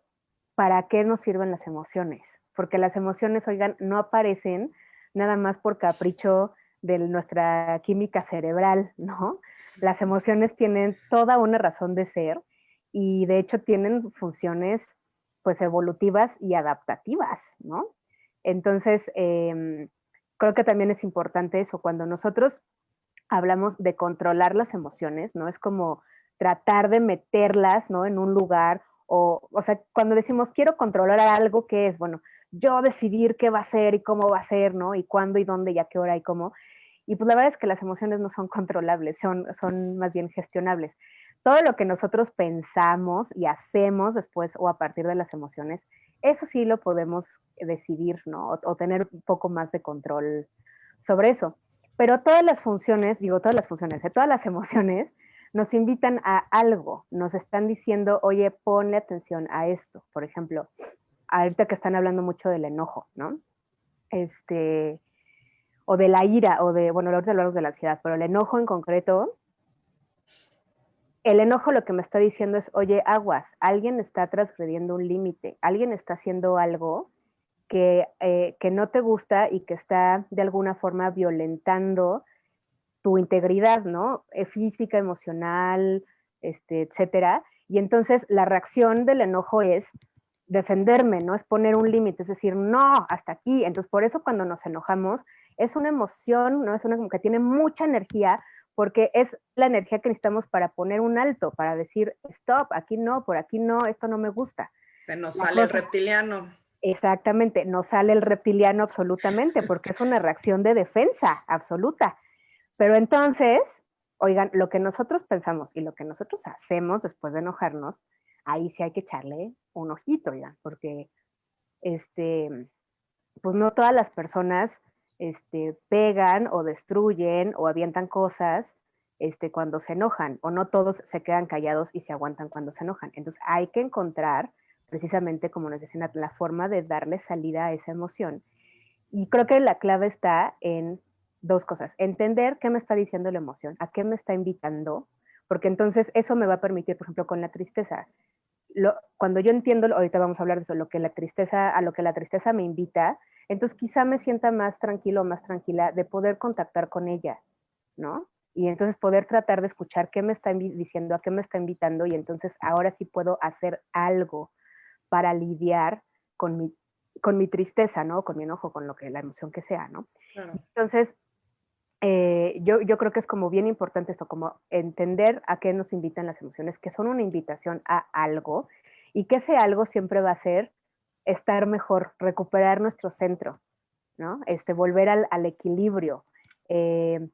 A: para qué nos sirven las emociones, porque las emociones, oigan, no aparecen nada más por capricho de nuestra química cerebral, ¿no? Las emociones tienen toda una razón de ser y de hecho tienen funciones pues evolutivas y adaptativas, ¿no? Entonces, creo que también es importante eso, cuando nosotros hablamos de controlar las emociones, ¿no? Es como tratar de meterlas, ¿no? En un lugar, o sea, cuando decimos quiero controlar algo, ¿qué es? Bueno, yo decidir qué va a ser y cómo va a ser, ¿no? Y cuándo y dónde y a qué hora y cómo. Y pues la verdad es que las emociones no son controlables, son más bien gestionables. Todo lo que nosotros pensamos y hacemos después o a partir de las emociones, eso sí lo podemos decidir, ¿no? O tener un poco más de control sobre eso. Pero todas las funciones, digo todas las funciones, todas las emociones nos invitan a algo, nos están diciendo, oye, ponle atención a esto. Por ejemplo, ahorita que están hablando mucho del enojo, ¿no? O de la ira, o de, bueno, ahorita hablamos de la ansiedad, pero el enojo en concreto, el enojo lo que me está diciendo es, oye, aguas, alguien está transgrediendo un límite, alguien está haciendo algo que no te gusta y que está de alguna forma violentando tu integridad, ¿no? Física, emocional, etcétera. Y entonces la reacción del enojo es defenderme, ¿no? Es poner un límite, es decir, no, hasta aquí. Entonces, por eso cuando nos enojamos, es una emoción, ¿no? Es una como que tiene mucha energía, porque es la energía que necesitamos para poner un alto, para decir, stop, aquí no, por aquí no, esto no me gusta.
B: Se nos
A: La
B: sale el
A: cosa,
B: reptiliano.
A: exactamente, no sale el reptiliano absolutamente, porque es una reacción de defensa absoluta. Pero entonces, oigan, lo que nosotros pensamos y lo que nosotros hacemos después de enojarnos, ahí sí hay que echarle un ojito, oigan, porque pues no todas las personas pegan o destruyen o avientan cosas cuando se enojan, o no todos se quedan callados y se aguantan cuando se enojan. Entonces hay que encontrar, precisamente como nos decían, la forma de darle salida a esa emoción. Y creo que la clave está en dos cosas. Entender qué me está diciendo la emoción, a qué me está invitando, porque entonces eso me va a permitir, por ejemplo, con la tristeza. Cuando yo entiendo, ahorita vamos a hablar de eso, a lo que la tristeza me invita, entonces quizá me sienta más tranquilo, más tranquila de poder contactar con ella, ¿no? Y entonces poder tratar de escuchar qué me está diciendo, a qué me está invitando, y entonces ahora sí puedo hacer algo para lidiar con mi tristeza, ¿no? Con mi enojo, con la emoción que sea, ¿no?
B: Claro.
A: Entonces, yo creo que es como bien importante esto, como entender a qué nos invitan las emociones, que son una invitación a algo, y que ese algo siempre va a ser estar mejor, recuperar nuestro centro, ¿no? Volver al equilibrio,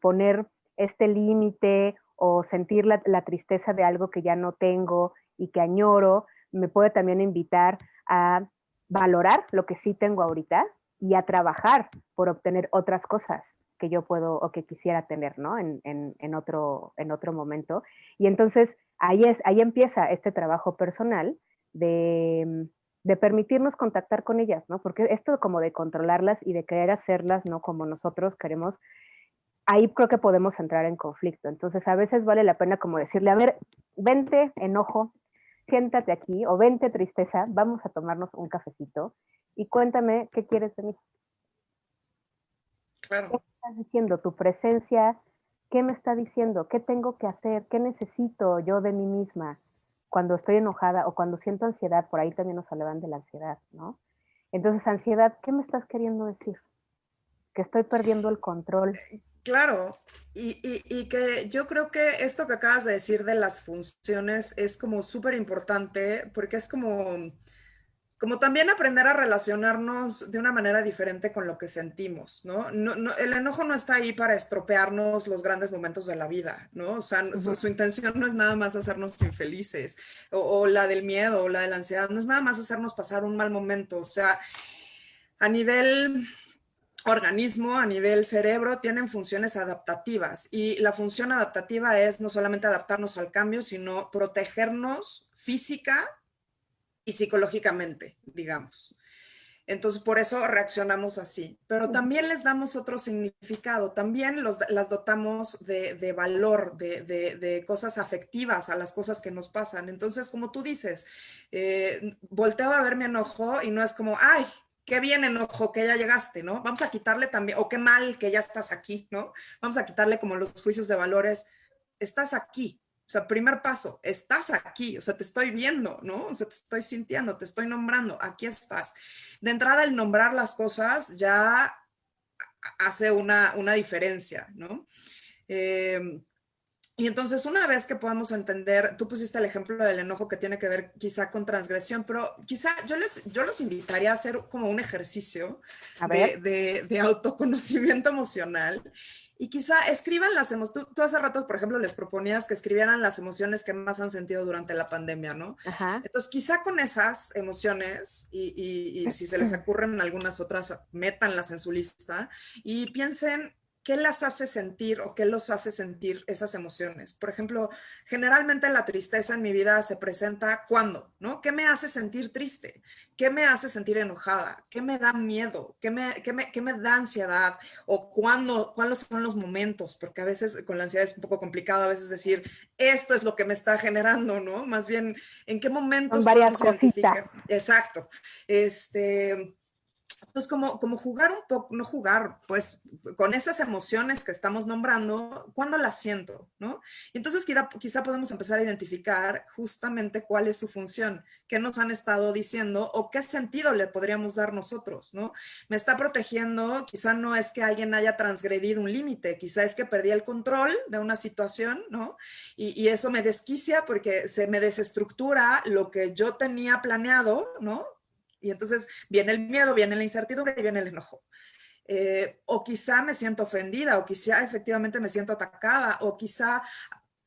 A: poner este límite o sentir la tristeza de algo que ya no tengo y que añoro, me puede también invitar a valorar lo que sí tengo ahorita y a trabajar por obtener otras cosas que yo puedo o que quisiera tener, ¿no? En otro momento. Y entonces ahí empieza este trabajo personal de permitirnos contactar con ellas, ¿no? Porque esto como de controlarlas y de querer hacerlas, ¿no? Como nosotros queremos, ahí creo que podemos entrar en conflicto. Entonces a veces vale la pena como decirle, a ver, vente enojo, siéntate aquí, o vente tristeza, vamos a tomarnos un cafecito y cuéntame qué quieres de mí. ¿Qué
B: Claro.
A: me estás diciendo? Tu presencia, ¿qué me está diciendo? ¿Qué tengo que hacer? ¿Qué necesito yo de mí misma? cuando estoy enojada o cuando siento ansiedad, por ahí también nos hablaban de la ansiedad, ¿no? Entonces, ansiedad, ¿qué me estás queriendo decir? Que estoy perdiendo el control.
B: Claro, y que yo creo que esto que acabas de decir de las funciones es como súper importante porque es como también aprender a relacionarnos de una manera diferente con lo que sentimos, ¿no? El enojo no está ahí para estropearnos los grandes momentos de la vida, ¿no? O sea,
A: Ujú.
B: su intención no es nada más hacernos infelices, o la del miedo, o la de la ansiedad, no es nada más hacernos pasar un mal momento, o sea, a nivel organismo, a nivel cerebro, tienen funciones adaptativas y la función adaptativa es no solamente adaptarnos al cambio, sino protegernos física y psicológicamente, digamos. Entonces, por eso reaccionamos así. Pero también les damos otro significado, también las dotamos de valor, de cosas afectivas a las cosas que nos pasan. Entonces, como tú dices, volteo a ver mi enojo y no es como, ay, qué bien enojo que ya llegaste, ¿no? Vamos a quitarle también, o qué mal que ya estás aquí, ¿no? Vamos a quitarle como los juicios de valores, estás aquí. O sea, primer paso, estás aquí, o sea, te estoy viendo, ¿no? O sea, te estoy sintiendo, te estoy nombrando, aquí estás. De entrada, el nombrar las cosas ya hace una diferencia, ¿no? Eh, y entonces, una vez que podamos entender, tú pusiste el ejemplo del enojo que tiene que ver quizá con transgresión, pero quizá yo los invitaría a hacer como un ejercicio
A: A ver.
B: de autoconocimiento emocional y quizá escriban las emociones. Tú hace rato, por ejemplo, les proponías que escribieran las emociones que más han sentido durante la pandemia, ¿no?
A: Ajá.
B: Entonces, quizá con esas emociones y si se les ocurren algunas otras, métanlas en su lista y piensen qué las hace sentir o qué los hace sentir esas emociones. Por ejemplo, generalmente la tristeza en mi vida se presenta cuando, ¿no? ¿Qué me hace sentir triste? ¿Qué me hace sentir enojada? ¿Qué me da miedo? ¿Qué me da ansiedad? ¿O cuáles son los momentos? Porque a veces con la ansiedad es un poco complicado a veces decir, esto es lo que me está generando, ¿no? Más bien, ¿en qué
A: Son
B: momentos
A: varias
B: podemos
A: cositas.
B: identificar? Exacto. Entonces, como jugar un poco, no jugar, pues con esas emociones que estamos nombrando, ¿cuándo las siento? ¿No? Y entonces quizá podemos empezar a identificar justamente cuál es su función, qué nos han estado diciendo o qué sentido le podríamos dar nosotros, ¿no? Me está protegiendo, quizá no es que alguien haya transgredido un límite, quizá es que perdí el control de una situación, ¿no? Y eso me desquicia porque se me desestructura lo que yo tenía planeado, ¿no? Y entonces viene el miedo, viene la incertidumbre y viene el enojo. O quizá me siento ofendida, o quizá efectivamente me siento atacada, o quizá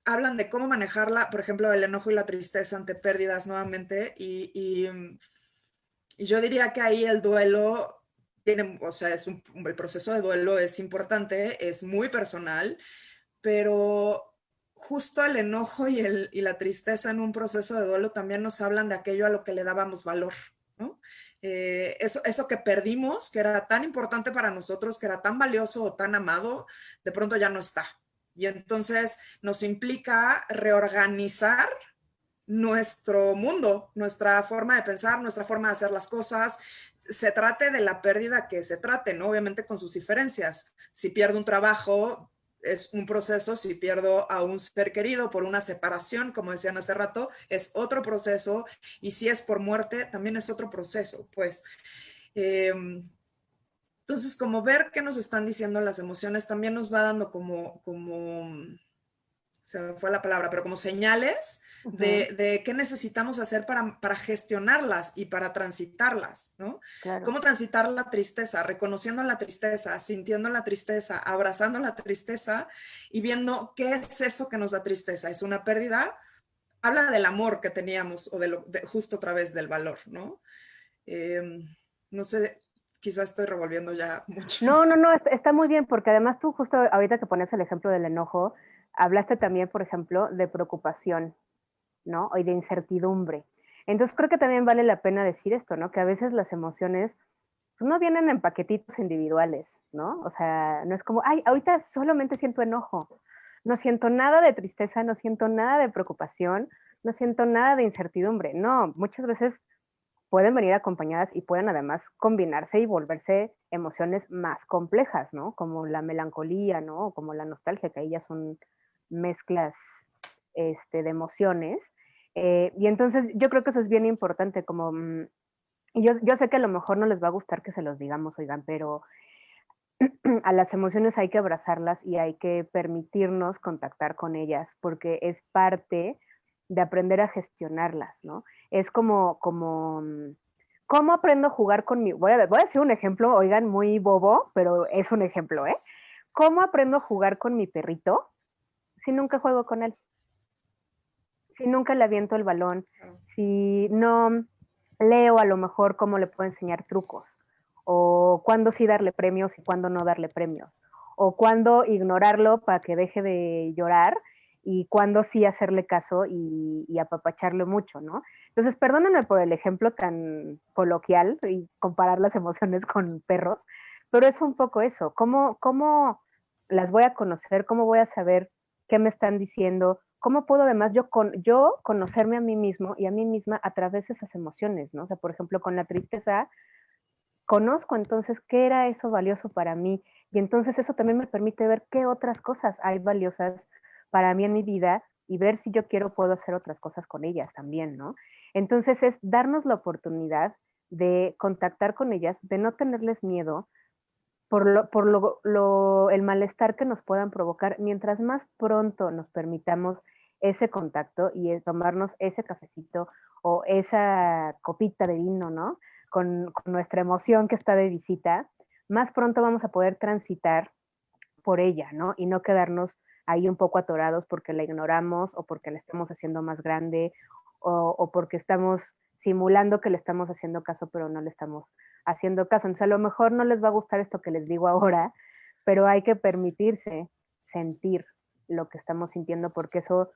B: hablan de cómo manejarla, por ejemplo, el enojo y la tristeza ante pérdidas nuevamente. Y yo diría que ahí el duelo tiene, o sea, el proceso de duelo es importante, es muy personal, pero justo el enojo y la tristeza en un proceso de duelo también nos hablan de aquello a lo que le dábamos valor, ¿no? Eso que perdimos, que era tan importante para nosotros, que era tan valioso o tan amado, de pronto ya no está. Y entonces nos implica reorganizar nuestro mundo, nuestra forma de pensar, nuestra forma de hacer las cosas, se trate de la pérdida que se trate, ¿no? Obviamente con sus diferencias. Si pierdo un trabajo, es un proceso. Si pierdo a un ser querido por una separación, como decían hace rato, es otro proceso. Y si es por muerte, también es otro proceso. Pues, entonces, como ver qué nos están diciendo las emociones también nos va dando se me fue la palabra, pero como señales
A: Ujú,
B: de qué necesitamos hacer para gestionarlas y para transitarlas, ¿no?
A: claro.
B: ¿Cómo transitar la tristeza? Reconociendo la tristeza, sintiendo la tristeza, abrazando la tristeza y viendo qué es eso que nos da tristeza. ¿Es una pérdida? Habla del amor que teníamos o justo otra vez del valor, ¿no? Eh, no sé, quizás estoy revolviendo ya mucho.
A: No, no, no, está muy bien, porque además tú justo ahorita que pones el ejemplo del enojo, hablaste también, por ejemplo, de preocupación, ¿no? Y de incertidumbre. Entonces creo que también vale la pena decir esto, ¿no? Que a veces las emociones pues, no vienen en paquetitos individuales, ¿no? O sea, no es como, ay, ahorita solamente siento enojo, no siento nada de tristeza, no siento nada de preocupación, no siento nada de incertidumbre. No, muchas veces pueden venir acompañadas y pueden además combinarse y volverse emociones más complejas, ¿no? Como la melancolía, ¿no? O como la nostalgia, que ahí ya son mezclas de emociones. Y entonces yo creo que eso es bien importante, como, y yo sé que a lo mejor no les va a gustar que se los digamos, oigan, pero a las emociones hay que abrazarlas y hay que permitirnos contactar con ellas, porque es parte de aprender a gestionarlas, ¿no? Es ¿cómo aprendo a jugar con mi, voy a decir un ejemplo, oigan, muy bobo, pero es un ejemplo, ¿eh? ¿Cómo aprendo a jugar con mi perrito si nunca juego con él? Si nunca le aviento el balón, si no leo a lo mejor cómo le puedo enseñar trucos, o cuándo sí darle premios y cuándo no darle premios, o cuándo ignorarlo para que deje de llorar y cuándo sí hacerle caso y apapacharlo mucho, ¿no? Entonces, perdónenme por el ejemplo tan coloquial y comparar las emociones con perros, pero es un poco eso, cómo las voy a conocer, cómo voy a saber qué me están diciendo, cómo puedo además yo conocerme a mí mismo y a mí misma a través de esas emociones, ¿no? O sea, por ejemplo, con la tristeza, conozco entonces qué era eso valioso para mí y entonces eso también me permite ver qué otras cosas hay valiosas para mí en mi vida y ver si yo quiero puedo hacer otras cosas con ellas también, ¿no? Entonces es darnos la oportunidad de contactar con ellas, de no tenerles miedo, el malestar que nos puedan provocar, mientras más pronto nos permitamos ese contacto y tomarnos ese cafecito o esa copita de vino, ¿no? Con nuestra emoción que está de visita, más pronto vamos a poder transitar por ella, ¿no? Y no quedarnos ahí un poco atorados porque la ignoramos o porque la estamos haciendo más grande o porque estamos simulando que le estamos haciendo caso, pero no le estamos haciendo caso. Entonces, a lo mejor no les va a gustar esto que les digo ahora, pero hay que permitirse sentir lo que estamos sintiendo porque eso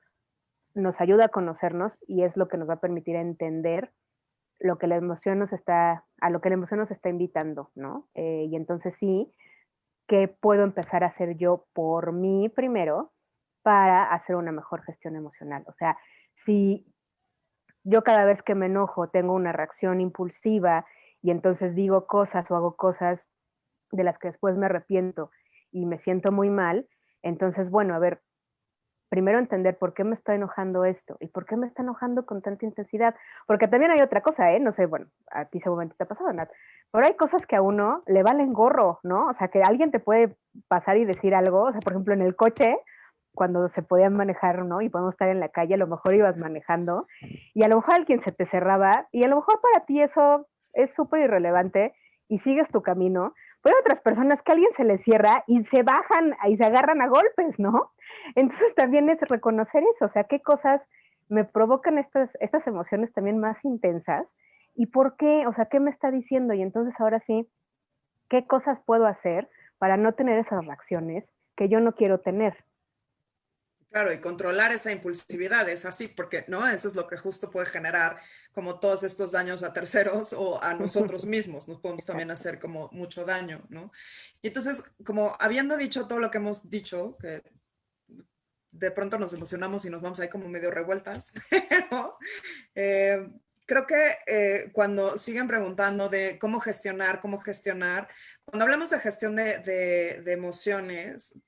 A: nos ayuda a conocernos y es lo que nos va a permitir entender lo que la emoción nos está, a lo que la emoción nos está invitando, ¿no? Y entonces sí, ¿qué puedo empezar a hacer yo por mí primero para hacer una mejor gestión emocional? O sea, si yo cada vez que me enojo tengo una reacción impulsiva y entonces digo cosas o hago cosas de las que después me arrepiento y me siento muy mal, entonces, bueno, a ver, primero entender por qué me está enojando esto y por qué me está enojando con tanta intensidad. Porque también hay otra cosa, ¿eh? No sé, bueno, a ti seguramente te ha pasado, Nat, pero hay cosas que a uno le valen gorro, ¿no? O sea, que alguien te puede pasar y decir algo, o sea, por ejemplo, en el coche, cuando se podían manejar, ¿no? Y podemos estar en la calle, a lo mejor ibas manejando y a lo mejor alguien se te cerraba y a lo mejor para ti eso es súper irrelevante y sigues tu camino, pero hay otras personas que a alguien se les cierra y se bajan y se agarran a golpes, ¿no? Entonces también es reconocer eso, o sea, qué cosas me provocan estas emociones también más intensas y por qué, o sea, qué me está diciendo y entonces ahora sí, qué cosas puedo hacer para no tener esas reacciones que yo no quiero tener.
B: Claro, y controlar esa impulsividad es así, porque no, eso es lo que justo puede generar como todos estos daños a terceros o a nosotros mismos, nos podemos también
A: Exacto.
B: hacer como mucho daño, ¿no? Y entonces, como habiendo dicho todo lo que hemos dicho, que de pronto nos emocionamos y nos vamos ahí como medio revueltas, pero eh, creo que cuando siguen preguntando de cómo gestionar, cuando hablamos de gestión de emociones,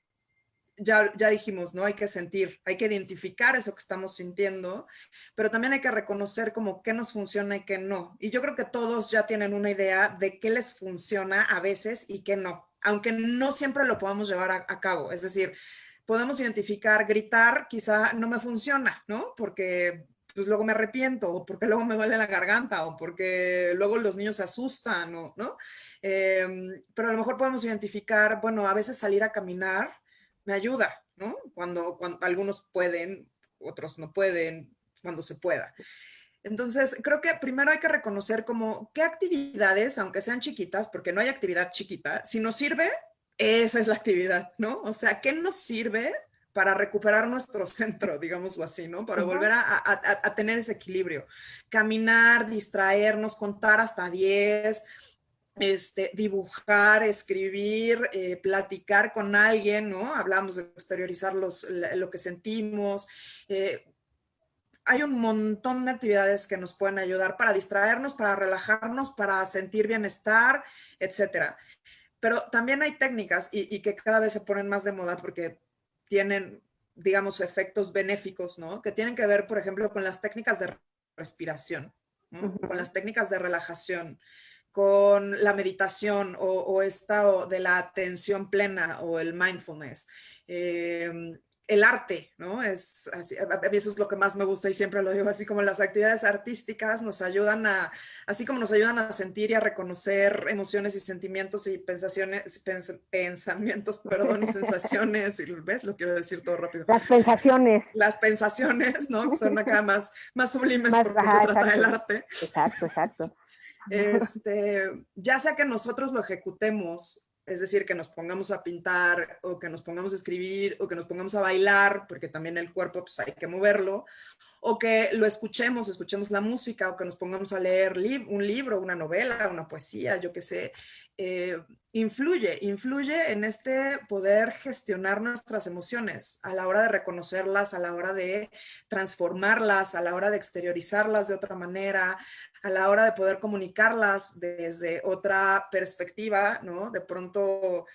B: ya dijimos, ¿no? Hay que sentir, hay que identificar eso que estamos sintiendo, pero también hay que reconocer como qué nos funciona y qué no. Y yo creo que todos ya tienen una idea de qué les funciona a veces y qué no, aunque no siempre lo podamos llevar a cabo. Es decir, podemos identificar, gritar, quizá no me funciona, ¿no? Porque pues luego me arrepiento, o porque luego me duele la garganta, o porque luego los niños se asustan, ¿no? Pero a lo mejor podemos identificar, bueno, a veces salir a caminar me ayuda, ¿no? Cuando algunos pueden, otros no pueden, cuando se pueda. Entonces, creo que primero hay que reconocer como qué actividades, aunque sean chiquitas, porque no hay actividad chiquita, si nos sirve, esa es la actividad, ¿no? O sea, ¿qué nos sirve para recuperar nuestro centro, digámoslo así, ¿no? Para volver a tener ese equilibrio. Caminar, distraernos, contar hasta 10, dibujar, escribir, platicar con alguien, ¿no? Hablamos de exteriorizar lo que sentimos. Hay un montón de actividades que nos pueden ayudar para distraernos, para relajarnos, para sentir bienestar, etcétera. Pero también hay técnicas y que cada vez se ponen más de moda porque tienen digamos, efectos benéficos, ¿no? Que tienen que ver, por ejemplo, con las técnicas de respiración, ¿no? Con las técnicas de relajación, con la meditación o esta de la atención plena o el mindfulness. El arte, ¿no? Es así, a mí eso es lo que más me gusta y siempre lo digo, así como las actividades artísticas nos ayudan a, así como nos ayudan a sentir y a reconocer emociones y sentimientos y pensamientos, perdón, y sensaciones, y ves, lo quiero decir todo rápido.
A: Las pensaciones.
B: Las pensaciones, ¿no? Son acá más sublimes
A: Más,
B: porque se
A: ajá,
B: trata del
A: exacto.
B: arte.
A: Exacto, exacto.
B: Ya sea que nosotros lo ejecutemos, es decir, que nos pongamos a pintar o que nos pongamos a escribir o que nos pongamos a bailar, porque también el cuerpo pues hay que moverlo, o que lo escuchemos la música, o que nos pongamos a leer un libro, una novela, una poesía, yo qué sé, influye en este poder gestionar nuestras emociones a la hora de reconocerlas, a la hora de transformarlas, a la hora de exteriorizarlas de otra manera, a la hora de poder comunicarlas desde otra perspectiva, ¿no? De pronto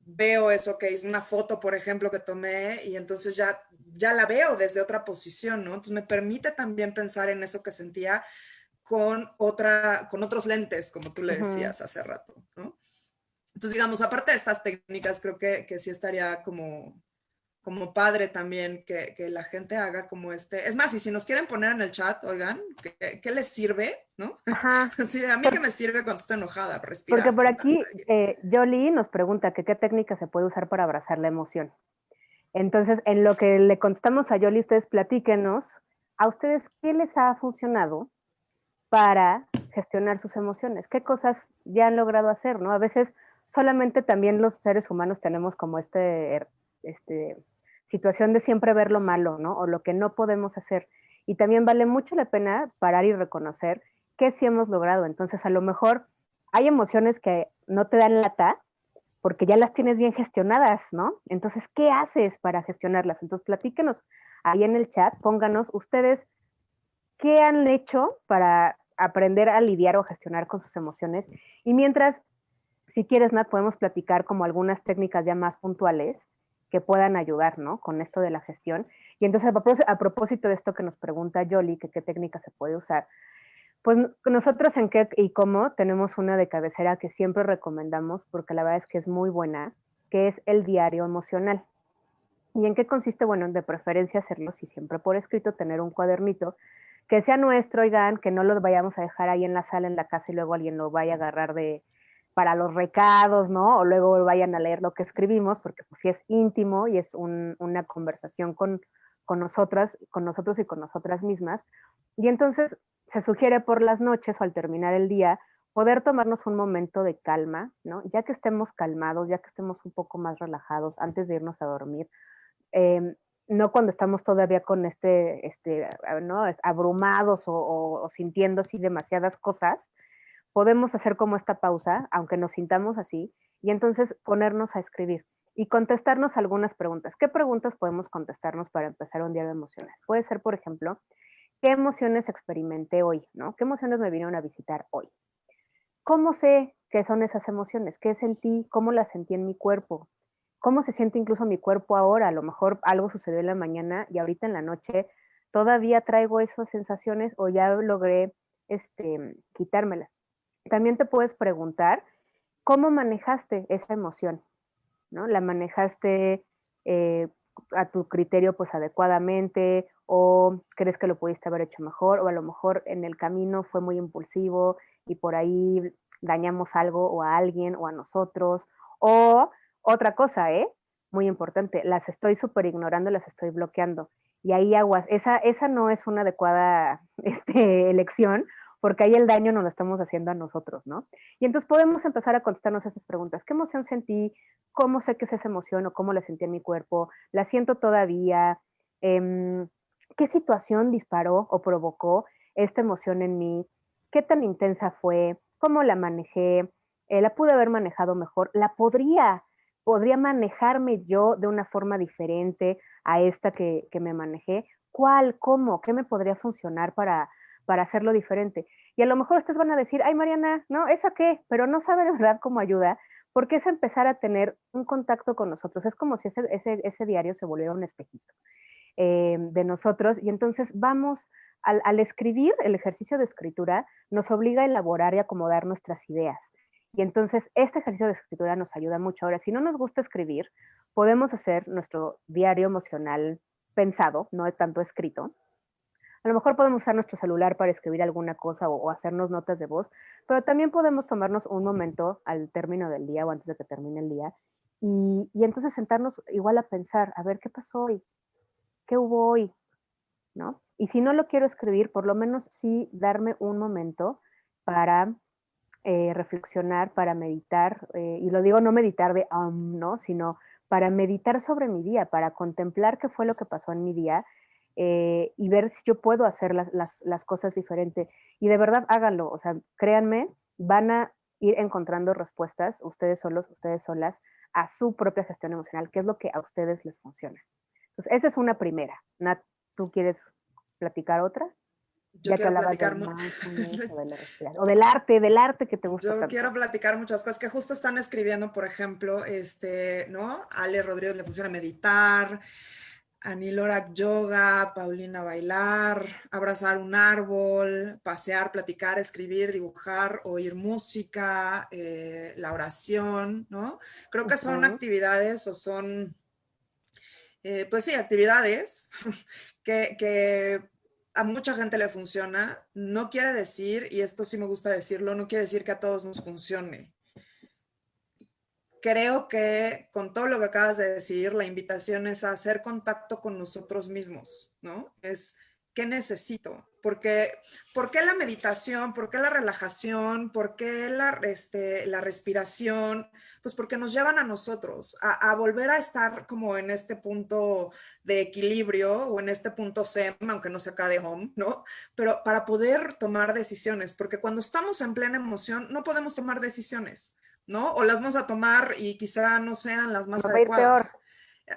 B: veo eso que es una foto, por ejemplo, que tomé y entonces ya la veo desde otra posición, ¿no? Entonces me permite también pensar en eso que sentía con otros lentes, como tú le decías hace rato, ¿no? Entonces, digamos, aparte de estas técnicas, creo que sí estaría como padre también que la gente haga como Es más, y si nos quieren poner en el chat, oigan, ¿qué les sirve? ¿No?
A: Ajá.
B: Sí, a mí que me sirve cuando estoy enojada,
A: Porque
B: respirar.
A: por aquí Jolie nos pregunta que qué técnica se puede usar para abrazar la emoción. Entonces, en lo que le contestamos a Jolie, ustedes platíquenos, ¿a ustedes qué les ha funcionado para gestionar sus emociones? ¿Qué cosas ya han logrado hacer, no? A veces solamente también los seres humanos tenemos como este situación de siempre ver lo malo, ¿no? O lo que no podemos hacer. Y también vale mucho la pena parar y reconocer qué sí hemos logrado. Entonces, a lo mejor hay emociones que no te dan lata porque ya las tienes bien gestionadas, ¿no? Entonces, ¿qué haces para gestionarlas? Entonces, platíquenos ahí en el chat, pónganos ustedes qué han hecho para aprender a lidiar o gestionar con sus emociones. Y mientras, si quieres, Nat, podemos platicar como algunas técnicas ya más puntuales que puedan ayudar, ¿no? Con esto de la gestión. Y entonces, a propósito de esto que nos pregunta Jolie, que qué técnica se puede usar, pues nosotros en qué y cómo tenemos una de cabecera que siempre recomendamos, porque la verdad es que es muy buena, que es el diario emocional. ¿Y en qué consiste? Bueno, de preferencia hacerlo, si siempre por escrito, tener un cuadernito que sea nuestro, oigan, que no lo vayamos a dejar ahí en la sala, en la casa y luego alguien lo vaya a agarrar para los recados, ¿no? O luego vayan a leer lo que escribimos, porque pues sí es íntimo y es una conversación con nosotros y con nosotras mismas. Y entonces se sugiere por las noches o al terminar el día poder tomarnos un momento de calma, ¿no? Ya que estemos calmados, ya que estemos un poco más relajados antes de irnos a dormir, eh, no cuando estamos todavía con ¿no? Abrumados o sintiendo así demasiadas cosas, podemos hacer como esta pausa, aunque nos sintamos así, y entonces ponernos a escribir y contestarnos algunas preguntas. ¿Qué preguntas podemos contestarnos para empezar un día de emociones? Puede ser, por ejemplo, ¿qué emociones experimenté hoy? ¿No? ¿Qué emociones me vinieron a visitar hoy? ¿Cómo sé qué son esas emociones? ¿Qué sentí? ¿Cómo las sentí en mi cuerpo? ¿Cómo se siente incluso mi cuerpo ahora? A lo mejor algo sucedió en la mañana y ahorita en la noche todavía traigo esas sensaciones o ya logré quitármelas. También te puedes preguntar cómo manejaste esa emoción, ¿no? ¿La manejaste eh, a tu criterio pues adecuadamente o crees que lo pudiste haber hecho mejor o a lo mejor en el camino fue muy impulsivo y por ahí dañamos algo o a alguien o a nosotros? O otra cosa, muy importante, las estoy súper ignorando, las estoy bloqueando. Y ahí aguas, esa no es una adecuada elección, porque ahí el daño nos lo estamos haciendo a nosotros, ¿no? Y entonces podemos empezar a contestarnos esas preguntas. ¿Qué emoción sentí? ¿Cómo sé que es esa emoción o cómo la sentí en mi cuerpo? ¿La siento todavía? ¿Qué situación disparó o provocó esta emoción en mí? ¿Qué tan intensa fue? ¿Cómo la manejé? ¿La pude haber manejado mejor? ¿La podría manejarme yo de una forma diferente a esta que me manejé? ¿Cuál? ¿Cómo? ¿Qué me podría funcionar para hacerlo diferente? Y a lo mejor ustedes van a decir, ay Mariana, ¿no? ¿Esa qué? Pero no sabe de verdad cómo ayuda, porque es empezar a tener un contacto con nosotros. Es como si ese diario se volviera un espejito de nosotros, y entonces vamos, al escribir, el ejercicio de escritura nos obliga a elaborar y acomodar nuestras ideas. Y entonces este ejercicio de escritura nos ayuda mucho. Ahora, si no nos gusta escribir, podemos hacer nuestro diario emocional pensado, no es tanto escrito. A lo mejor podemos usar nuestro celular para escribir alguna cosa o hacernos notas de voz, pero también podemos tomarnos un momento al término del día o antes de que termine el día y entonces sentarnos igual a pensar, a ver, ¿qué pasó hoy? ¿Qué hubo hoy? ¿No? Y si no lo quiero escribir, por lo menos sí darme un momento para reflexionar, para meditar, y lo digo no meditar de ¿no? Sino para meditar sobre mi día, para contemplar qué fue lo que pasó en mi día y ver si yo puedo hacer las cosas diferente. Y de verdad háganlo, o sea, créanme, van a ir encontrando respuestas, ustedes solos, ustedes solas, a su propia gestión emocional, que es lo que a ustedes les funciona. Entonces, esa es una primera. Nat, ¿tú quieres platicar otra?
B: Yo
A: Ya que
B: quiero
A: hablabas del
B: platicar,
A: mindfulness o de la respiración, o del arte que te gusta
B: yo quiero
A: tanto.
B: platicar muchas cosas que justo están escribiendo, por ejemplo, ¿no? Ale Rodríguez le funciona meditar, Ani Lorak yoga, Paulina bailar, abrazar un árbol, pasear, platicar, escribir, dibujar, oír música, la oración, ¿no? Creo que son
A: Ujú.
B: actividades o son, pues sí, actividades que a mucha gente le funciona. No quiere decir, y esto sí me gusta decirlo, no quiere decir que a todos nos funcione. Creo que con todo lo que acabas de decir, la invitación es a hacer contacto con nosotros mismos, ¿no? Es, ¿qué necesito? ¿Por qué la meditación? ¿Por qué la relajación? ¿Por qué la respiración? Pues porque nos llevan a nosotros, a volver a estar como en este punto de equilibrio o en este punto zen, aunque no sea acá de home, ¿no? Pero para poder tomar decisiones, porque cuando estamos en plena emoción no podemos tomar decisiones. ¿No? O las vamos a tomar y quizá no sean las más
A: Nos va a ir peor.
B: adecuadas.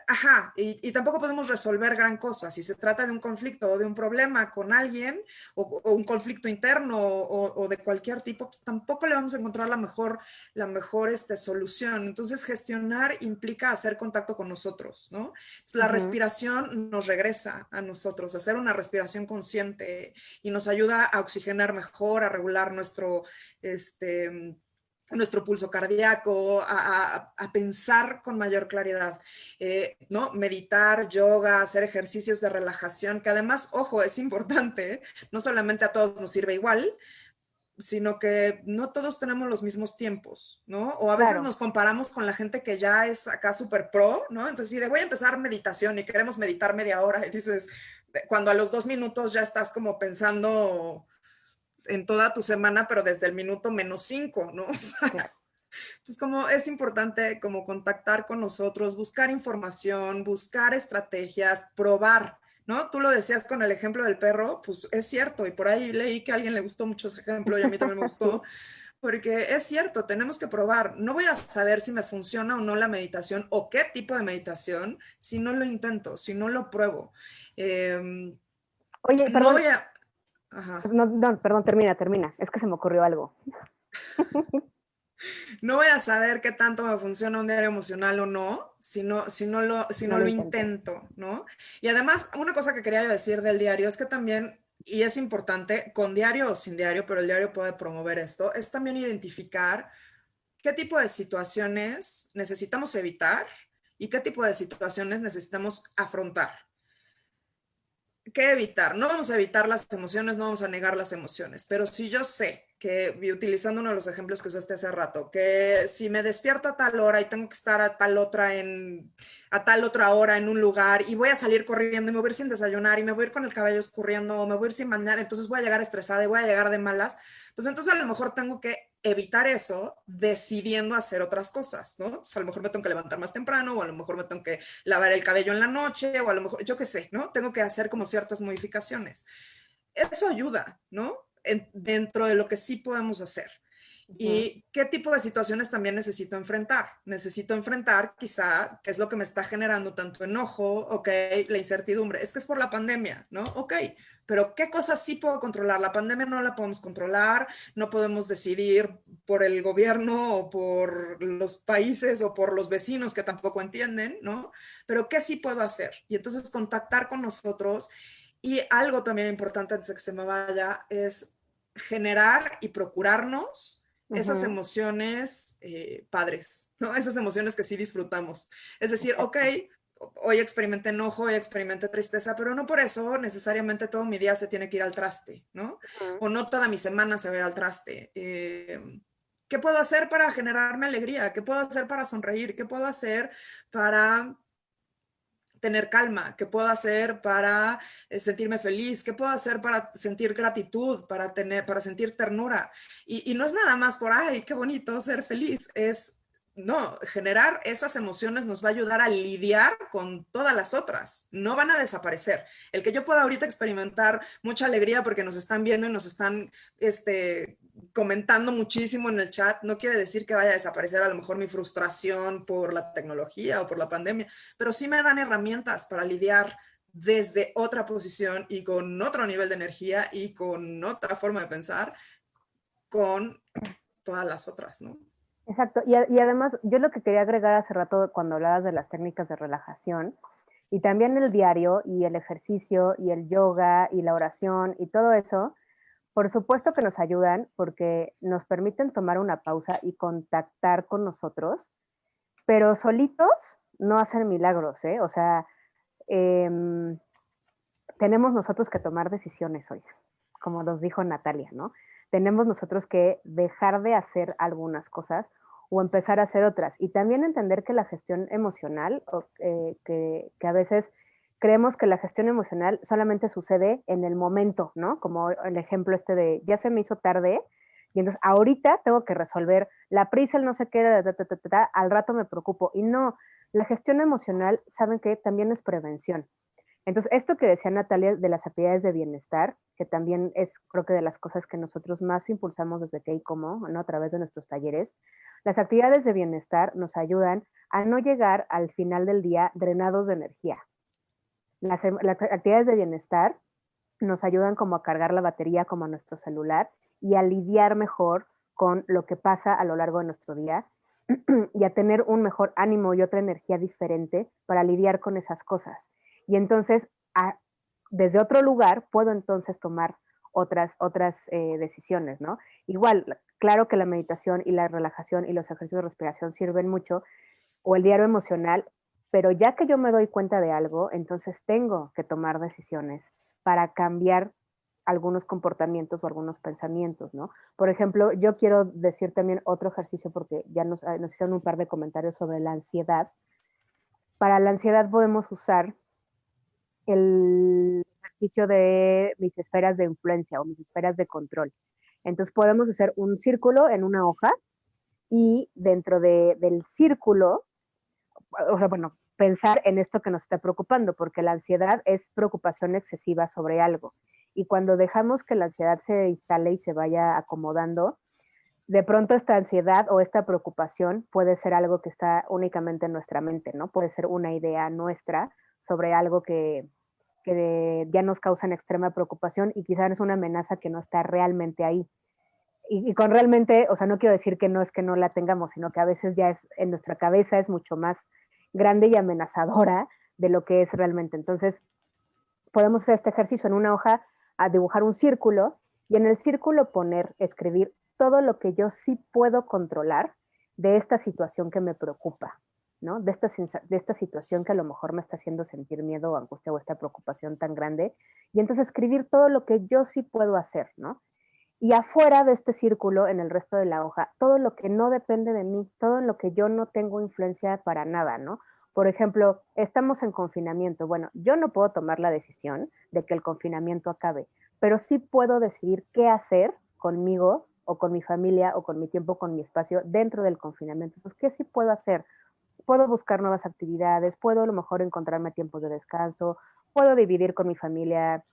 B: Ajá, y tampoco podemos resolver gran cosa. Si se trata de un conflicto o de un problema con alguien, o un conflicto interno o de cualquier tipo, pues tampoco le vamos a encontrar la mejor solución. Entonces, gestionar implica hacer contacto con nosotros, ¿no? Entonces, la
A: Ujú.
B: respiración nos regresa a nosotros, hacer una respiración consciente y nos ayuda a oxigenar mejor, a regular nuestro pulso cardíaco, a pensar con mayor claridad, ¿no? Meditar, yoga, hacer ejercicios de relajación, que además, ojo, es importante, ¿eh? No solamente a todos nos sirve igual, sino que no todos tenemos los mismos tiempos, ¿no? O a veces
A: Claro.
B: nos comparamos con la gente que ya es acá súper pro, ¿no? Entonces, si de voy a empezar meditación y queremos meditar media hora, y dices, cuando a los 2 minutos ya estás como pensando en toda tu semana, pero desde el minuto -5, ¿no? O sea,
A: Claro.
B: entonces, como es importante como contactar con nosotros, buscar información, buscar estrategias, probar, ¿no? Tú lo decías con el ejemplo del perro, pues es cierto, y por ahí leí que a alguien le gustó mucho ese ejemplo y a mí también me
A: Sí,
B: gustó, porque es cierto, tenemos que probar. No voy a saber si me funciona o no la meditación o qué tipo de meditación si no lo intento, si no lo pruebo.
A: oye,
B: No
A: perdón,
B: voy a... Ajá.
A: no, no, perdón, termina. Es que se me ocurrió algo.
B: No voy a saber qué tanto me funciona un diario emocional o no, si
A: No
B: no
A: lo
B: lo
A: intento.
B: intento, ¿no? Y además, una cosa que quería yo decir del diario es que también, y es importante, con diario o sin diario, pero el diario puede promover esto, es también identificar qué tipo de situaciones necesitamos evitar y qué tipo de situaciones necesitamos afrontar. ¿Qué evitar? No vamos a evitar las emociones, no vamos a negar las emociones, pero si yo sé que, y utilizando uno de los ejemplos que usaste hace rato, que si me despierto a tal hora y tengo que estar a tal otra hora en un lugar y voy a salir corriendo y me voy a ir sin desayunar y me voy a ir con el cabello escurriendo o me voy a ir sin bañar, entonces voy a llegar estresada y voy a llegar de malas, pues entonces a lo mejor tengo que evitar eso decidiendo hacer otras cosas, ¿no? O sea, a lo mejor me tengo que levantar más temprano o a lo mejor me tengo que lavar el cabello en la noche o a lo mejor, yo qué sé, ¿no? Tengo que hacer como ciertas modificaciones. Eso ayuda, ¿no? Dentro de lo que sí podemos hacer.
A: Ujú.
B: ¿Y qué tipo de situaciones también necesito enfrentar? Necesito enfrentar quizá qué es lo que me está generando tanto enojo, ok, la incertidumbre. Es que es por la pandemia, ¿no? Ok, pero ¿qué cosas sí puedo controlar? La pandemia no la podemos controlar, no podemos decidir por el gobierno o por los países o por los vecinos que tampoco entienden, ¿no? Pero ¿qué sí puedo hacer? Y entonces contactar con nosotros. Y algo también importante antes de que se me vaya es generar y procurarnos esas
A: Ujú,
B: emociones padres, ¿no? Esas emociones que sí disfrutamos. Es decir, ok,
A: exacto.
B: hoy experimenté enojo, hoy experimenté tristeza, pero no por eso necesariamente todo mi día se tiene que ir al traste, ¿no?
A: Ujú.
B: O no toda mi semana se va a ir al traste. ¿Qué puedo hacer para generarme alegría? ¿Qué puedo hacer para sonreír? ¿Qué puedo hacer para tener calma? ¿Qué puedo hacer para sentirme feliz? ¿Qué puedo hacer para sentir gratitud, para sentir ternura? Y no es nada más por, ay, qué bonito ser feliz, es, no, generar esas emociones nos va a ayudar a lidiar con todas las otras, no van a desaparecer. El que yo pueda ahorita experimentar mucha alegría porque nos están viendo y nos están, comentando muchísimo en el chat, no quiere decir que vaya a desaparecer a lo mejor mi frustración por la tecnología o por la pandemia, pero sí me dan herramientas para lidiar desde otra posición y con otro nivel de energía y con otra forma de pensar con todas las otras, ¿no?
A: Exacto. Y además, yo lo que quería agregar hace rato cuando hablabas de las técnicas de relajación, y también el diario y el ejercicio y el yoga y la oración y todo eso, por supuesto que nos ayudan porque nos permiten tomar una pausa y contactar con nosotros, pero solitos no hacen milagros, ¿eh? O sea, em, tenemos nosotros que tomar decisiones hoy, como nos dijo Natalia, ¿no? Tenemos nosotros que dejar de hacer algunas cosas o empezar a hacer otras. Y también entender que la gestión emocional, que a veces creemos que la gestión emocional solamente sucede en el momento, ¿no? Como el ejemplo este de, ya se me hizo tarde, y entonces ahorita tengo que resolver la prisa, el no sé qué, al rato me preocupo. Y no, la gestión emocional, saben que también es prevención. Entonces, esto que decía Natalia de las actividades de bienestar, que también es creo que de las cosas que nosotros más impulsamos desde que y como, ¿no? A través de nuestros talleres, las actividades de bienestar nos ayudan a no llegar al final del día drenados de energía. Las actividades de bienestar nos ayudan como a cargar la batería como a nuestro celular y a lidiar mejor con lo que pasa a lo largo de nuestro día y a tener un mejor ánimo y otra energía diferente para lidiar con esas cosas. Y entonces, desde otro lugar, puedo entonces tomar otras decisiones, ¿no? Igual, claro que la meditación y la relajación y los ejercicios de respiración sirven mucho, o el diario emocional, pero ya que yo me doy cuenta de algo, entonces tengo que tomar decisiones para cambiar algunos comportamientos o algunos pensamientos, ¿no? Por ejemplo, yo quiero decir también otro ejercicio porque ya nos hicieron un par de comentarios sobre la ansiedad. Para la ansiedad podemos usar el ejercicio de mis esferas de influencia o mis esferas de control. Entonces podemos hacer un círculo en una hoja y dentro del círculo, o sea, bueno, pensar en esto que nos está preocupando, porque la ansiedad es preocupación excesiva sobre algo. Y cuando dejamos que la ansiedad se instale y se vaya acomodando, de pronto esta ansiedad o esta preocupación puede ser algo que está únicamente en nuestra mente, ¿no? Puede ser una idea nuestra sobre algo que ya nos causa extrema preocupación y quizás es una amenaza que no está realmente ahí. Y con realmente, o sea, no quiero decir que no la tengamos, sino que a veces ya es en nuestra cabeza es mucho más grande y amenazadora de lo que es realmente. Entonces, podemos hacer este ejercicio en una hoja, a dibujar un círculo y en el círculo poner, escribir todo lo que yo sí puedo controlar de esta situación que me preocupa, ¿no? De esta situación que a lo mejor me está haciendo sentir miedo o angustia o esta preocupación tan grande. Y entonces escribir todo lo que yo sí puedo hacer, ¿no? Y afuera de este círculo, en el resto de la hoja, todo lo que no depende de mí, todo en lo que yo no tengo influencia para nada, ¿no? Por ejemplo, estamos en confinamiento. Bueno, yo no puedo tomar la decisión de que el confinamiento acabe, pero sí puedo decidir qué hacer conmigo o con mi familia o con mi tiempo, con mi espacio dentro del confinamiento. Entonces, ¿qué sí puedo hacer? Puedo buscar nuevas actividades, puedo a lo mejor encontrarme tiempos de descanso, puedo dividir con mi familia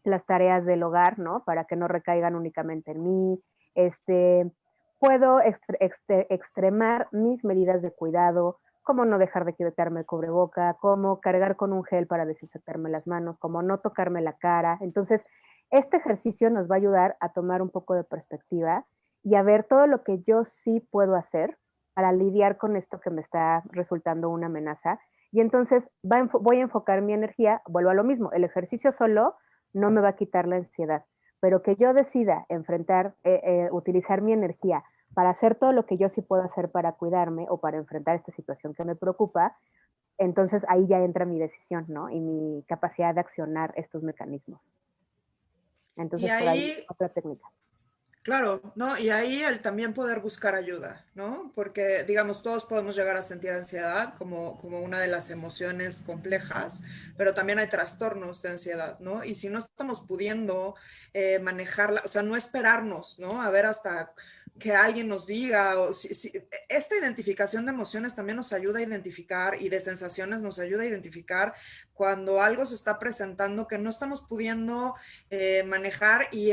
A: las tareas del hogar, ¿no? Para que no recaigan únicamente en mí. Este, puedo extremar mis medidas de cuidado, como no dejar de quitarme el cubreboca, como cargar con un gel para desinfectarme las manos, como no tocarme la cara. Entonces, este ejercicio nos va a ayudar a tomar un poco de perspectiva y a ver todo lo que yo sí puedo hacer para lidiar con esto que me está resultando una amenaza. Y entonces voy a enfocar mi energía, vuelvo a lo mismo, el ejercicio solo no me va a quitar la ansiedad, pero que yo decida utilizar mi energía para hacer todo lo que yo sí puedo hacer para cuidarme o para enfrentar esta situación que me preocupa, entonces ahí ya entra mi decisión, ¿no? Y mi capacidad de accionar estos mecanismos.
B: Y
A: Entonces, por ahí
B: ahí,
A: otra técnica.
B: claro, ¿no? Y ahí el también poder buscar ayuda, ¿no? Porque, digamos, todos podemos llegar a sentir ansiedad como una de las emociones complejas, pero también hay trastornos de ansiedad, ¿no? Y si no estamos pudiendo manejarla, o sea, no esperarnos, ¿no? A ver hasta que alguien nos diga, esta identificación de emociones también nos ayuda a identificar y de sensaciones nos ayuda a identificar cuando algo se está presentando que no estamos pudiendo manejar y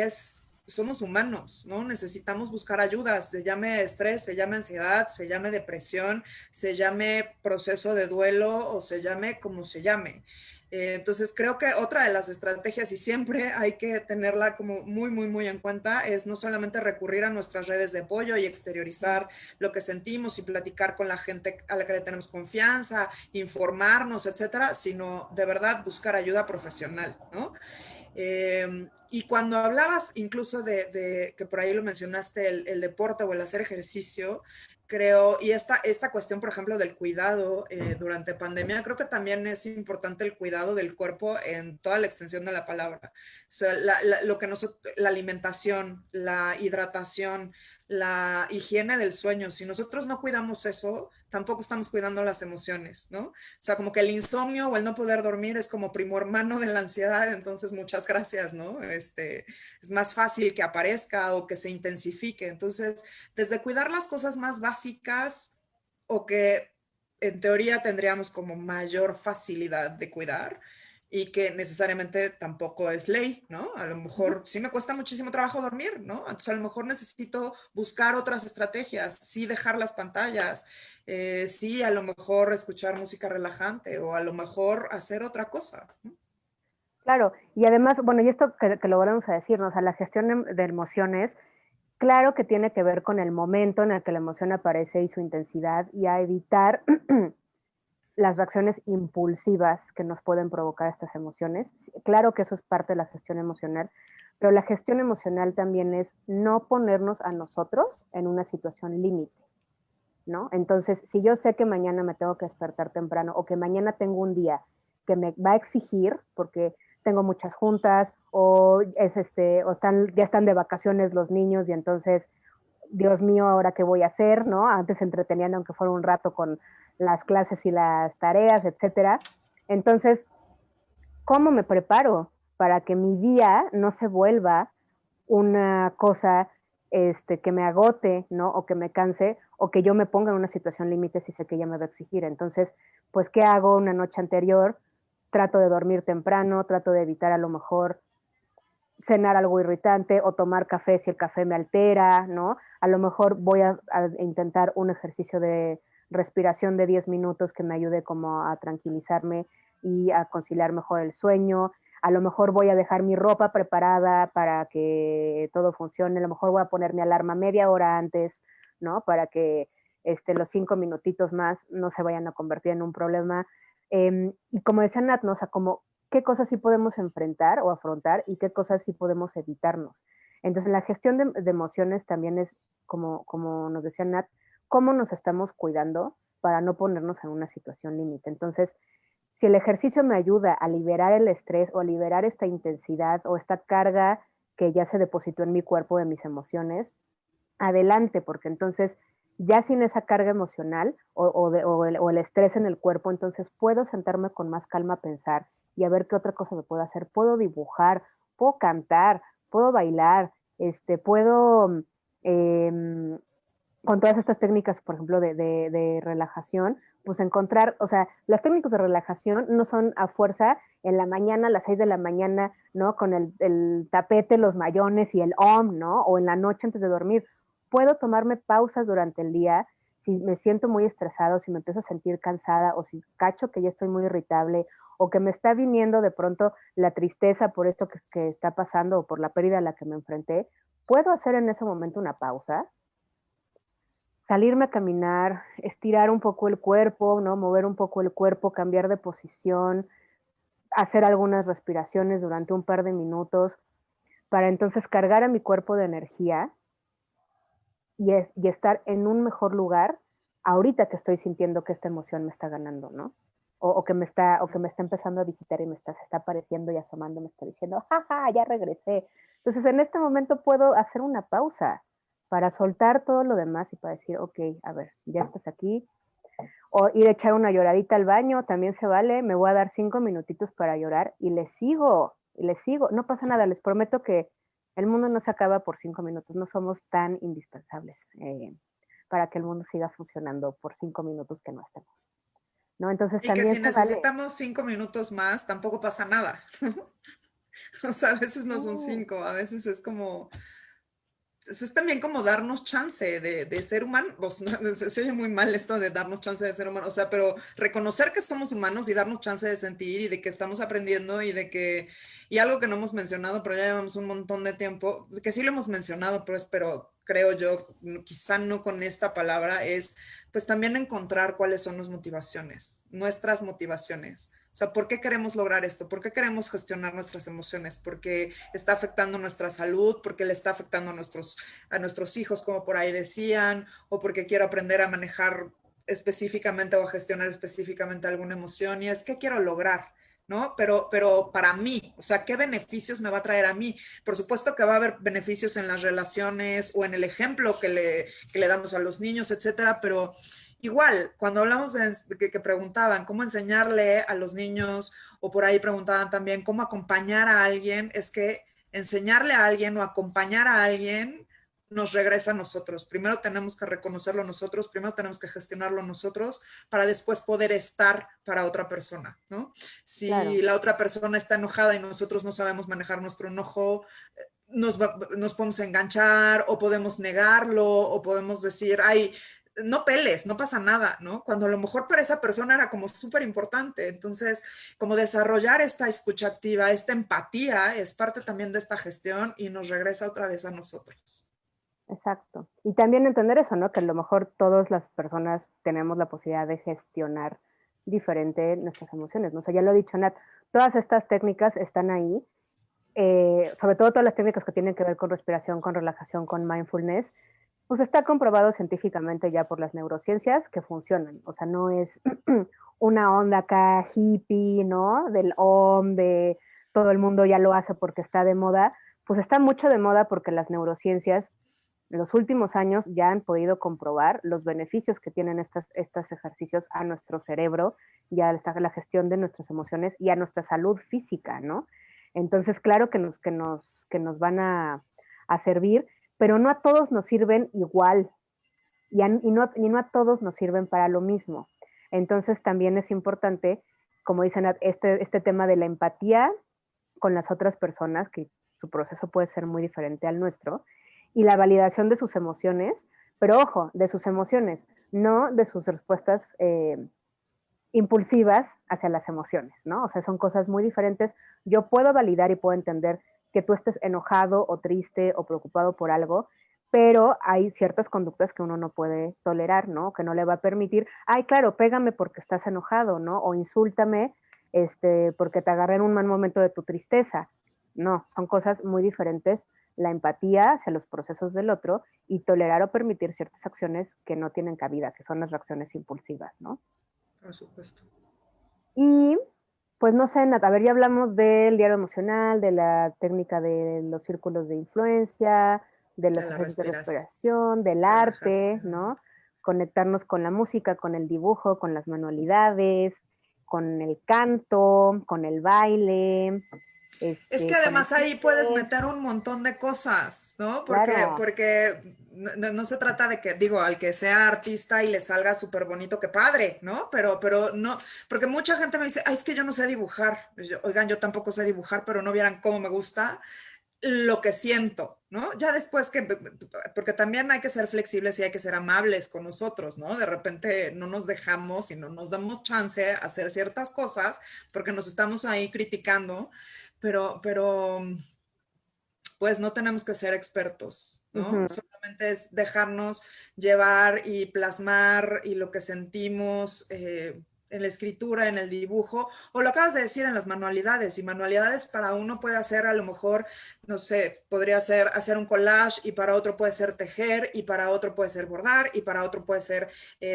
B: somos humanos, ¿no? Necesitamos buscar ayuda, se llame estrés, se llame ansiedad, se llame depresión, se llame proceso de duelo o se llame como se llame. Entonces creo que otra de las estrategias, y siempre hay que tenerla como muy, muy, muy en cuenta, es no solamente recurrir a nuestras redes de apoyo y exteriorizar lo que sentimos y platicar con la gente a la que le tenemos confianza, informarnos, etcétera, sino de verdad buscar ayuda profesional, ¿no? Y cuando hablabas incluso que por ahí lo mencionaste, el deporte o el hacer ejercicio, creo, y esta cuestión, por ejemplo, del cuidado durante pandemia, creo que también es importante el cuidado del cuerpo en toda la extensión de la palabra. O sea, la alimentación, la hidratación, la higiene del sueño, si nosotros no cuidamos eso, tampoco estamos cuidando las emociones, ¿no? O sea, como que el insomnio o el no poder dormir es como primo hermano de la ansiedad, entonces muchas gracias, ¿no? Es más fácil que aparezca o que se intensifique. Entonces, desde cuidar las cosas más básicas o que en teoría tendríamos como mayor facilidad de cuidar y que necesariamente tampoco es ley, ¿no? A lo mejor sí me cuesta muchísimo trabajo dormir, ¿no? Entonces a lo mejor necesito buscar otras estrategias, sí dejar las pantallas, sí a lo mejor escuchar música relajante o a lo mejor hacer otra cosa, ¿no?
A: Claro, y además, bueno, y esto que lo volvemos a decir, ¿no? O sea, la gestión de emociones, claro que tiene que ver con el momento en el que la emoción aparece y su intensidad y a evitar las reacciones impulsivas que nos pueden provocar estas emociones. Claro que eso es parte de la gestión emocional, pero la gestión emocional también es no ponernos a nosotros en una situación límite, ¿no? Entonces, si yo sé que mañana me tengo que despertar temprano o que mañana tengo un día que me va a exigir, porque tengo muchas juntas ya están de vacaciones los niños y entonces, Dios mío, ahora qué voy a hacer, ¿no? Antes se entretenían aunque fuera un rato con las clases y las tareas, etcétera. Entonces, ¿cómo me preparo para que mi día no se vuelva una cosa que me agote, ¿no? O que me canse, o que yo me ponga en una situación límite si sé que ella me va a exigir? Entonces, pues, ¿qué hago una noche anterior? Trato de dormir temprano, trato de evitar a lo mejor cenar algo irritante o tomar café si el café me altera, ¿no? A lo mejor voy a intentar un ejercicio de respiración de 10 minutos que me ayude como a tranquilizarme y a conciliar mejor el sueño. A lo mejor voy a dejar mi ropa preparada para que todo funcione. A lo mejor voy a poner mi alarma media hora antes, ¿no? Para que los 5 minutitos más no se vayan a convertir en un problema. Y como decía Nat, ¿no? O sea, como qué cosas sí podemos enfrentar o afrontar y qué cosas sí podemos evitarnos. Entonces, la gestión de emociones también es, como nos decía Nat, cómo nos estamos cuidando para no ponernos en una situación límite. Entonces, si el ejercicio me ayuda a liberar el estrés o a liberar esta intensidad o esta carga que ya se depositó en mi cuerpo de mis emociones, adelante, porque entonces ya sin esa carga emocional o el estrés en el cuerpo, entonces puedo sentarme con más calma a pensar y a ver qué otra cosa me puedo hacer. Puedo dibujar, puedo cantar, puedo bailar, puedo, eh, con todas estas técnicas, por ejemplo, de relajación, pues encontrar, o sea, las técnicas de relajación no son a fuerza en la mañana, a las 6 de la mañana, ¿no? Con el tapete, los mayones y el OM, ¿no? O en la noche antes de dormir. Puedo tomarme pausas durante el día si me siento muy estresado, si me empiezo a sentir cansada o si cacho que ya estoy muy irritable o que me está viniendo de pronto la tristeza por esto que está pasando o por la pérdida a la que me enfrenté, puedo hacer en ese momento una pausa, salirme a caminar, estirar un poco el cuerpo, ¿no? Mover un poco el cuerpo, cambiar de posición, hacer algunas respiraciones durante un par de minutos para entonces cargar a mi cuerpo de energía y estar en un mejor lugar ahorita que estoy sintiendo que esta emoción me está ganando, ¿no? O que me está empezando a visitar y se está apareciendo y asomando, me está diciendo, jaja, ya regresé. Entonces en este momento puedo hacer una pausa para soltar todo lo demás y para decir, ok, a ver, ya estás aquí. O ir a echar una lloradita al baño, también se vale, me voy a dar 5 minutitos para llorar y le sigo, no pasa nada, les prometo que el mundo no se acaba por 5 minutos, no somos tan indispensables para que el mundo siga funcionando por 5 minutos que no estemos, ¿no? Entonces
B: Y que
A: también
B: si
A: se vale.
B: necesitamos 5 minutos más, tampoco pasa nada. O sea, a veces no son
A: No,
B: 5, a veces es como, eso es también como darnos chance de ser humanos. ¿No? Se oye muy mal esto de darnos chance de ser humanos, o sea, pero reconocer que somos humanos y darnos chance de sentir y de que estamos aprendiendo y de que, y algo que no hemos mencionado, pero ya llevamos un montón de tiempo, que sí lo hemos mencionado, pues, pero creo yo, quizá no con esta palabra, es pues también encontrar cuáles son nuestras motivaciones. O sea, ¿por qué queremos lograr esto? ¿Por qué queremos gestionar nuestras emociones? Porque está afectando nuestra salud, porque le está afectando a nuestros hijos, como por ahí decían, o porque quiero aprender a manejar específicamente o a gestionar específicamente alguna emoción. Y es, ¿qué quiero lograr? ¿No? Pero para mí, o sea, ¿qué beneficios me va a traer a mí? Por supuesto que va a haber beneficios en las relaciones o en el ejemplo que le damos a los niños, etcétera, pero igual, cuando hablamos de que preguntaban cómo enseñarle a los niños, o por ahí preguntaban también cómo acompañar a alguien, es que enseñarle a alguien o acompañar a alguien nos regresa a nosotros. Primero tenemos que reconocerlo nosotros, primero tenemos que gestionarlo nosotros para después poder estar para otra persona, ¿no? Si
A: claro.
B: la otra persona está enojada y nosotros no sabemos manejar nuestro enojo, nos podemos enganchar o podemos negarlo o podemos decir, ay, no peles, no pasa nada, ¿no? Cuando a lo mejor para esa persona era como súper importante. Entonces, como desarrollar esta escucha activa, esta empatía, es parte también de esta gestión y nos regresa otra vez a nosotros.
A: Exacto. Y también entender eso, ¿no? Que a lo mejor todas las personas tenemos la posibilidad de gestionar diferente nuestras emociones, ¿no? O sea, ya lo he dicho, Nat, todas estas técnicas están ahí, sobre todo todas las técnicas que tienen que ver con respiración, con relajación, con mindfulness, pues está comprobado científicamente ya por las neurociencias que funcionan. O sea, no es una onda acá hippie, ¿no? Del OM, de todo el mundo ya lo hace porque está de moda. Pues está mucho de moda porque las neurociencias en los últimos años ya han podido comprobar los beneficios que tienen estos ejercicios a nuestro cerebro y a la gestión de nuestras emociones y a nuestra salud física, ¿no? Entonces, claro que nos van a servir, pero no a todos nos sirven igual y no a todos nos sirven para lo mismo. Entonces, también es importante, como dicen, este tema de la empatía con las otras personas, que su proceso puede ser muy diferente al nuestro, y la validación de sus emociones, pero ojo, de sus emociones, no de sus respuestas impulsivas hacia las emociones, ¿no? O sea, son cosas muy diferentes. Yo puedo validar y puedo entender que tú estés enojado o triste o preocupado por algo, pero hay ciertas conductas que uno no puede tolerar, ¿no? Que no le va a permitir, ay, claro, pégame porque estás enojado, ¿no? O insúltame porque te agarré en un mal momento de tu tristeza. No, son cosas muy diferentes. La empatía hacia los procesos del otro y tolerar o permitir ciertas acciones que no tienen cabida, que son las reacciones impulsivas, ¿no?
B: Por supuesto.
A: Y pues no sé, a ver, ya hablamos del diario emocional, de la técnica de los círculos de influencia, de
B: De
A: los
B: la
A: ejercicios de
B: respiración,
A: respiración, del arte,
B: relajación.
A: ¿no? Conectarnos con la música, con el dibujo, con las manualidades, con el canto, con el baile,
B: Es que
A: con el
B: además ahí puedes
A: cine,
B: meter un montón de cosas, ¿no?
A: claro,
B: Porque no se trata de que, digo, al que sea artista y le salga súper bonito, que padre, ¿no? Pero no, porque mucha gente me dice, ay, es que yo no sé dibujar. Oigan, yo tampoco sé dibujar, pero no vieran cómo me gusta lo que siento, ¿no? Ya después porque también hay que ser flexibles y hay que ser amables con nosotros, ¿no? De repente no nos dejamos y no nos damos chance a hacer ciertas cosas porque nos estamos ahí criticando, pero pues no tenemos que ser expertos, ¿no? Solamente es dejarnos llevar y plasmar y lo que sentimos en la escritura, en el dibujo, o lo acabas de decir en las manualidades, y manualidades para uno puede hacer a lo mejor, no sé, podría ser hacer un collage, y para otro puede ser tejer, y para otro puede ser bordar, y para otro puede ser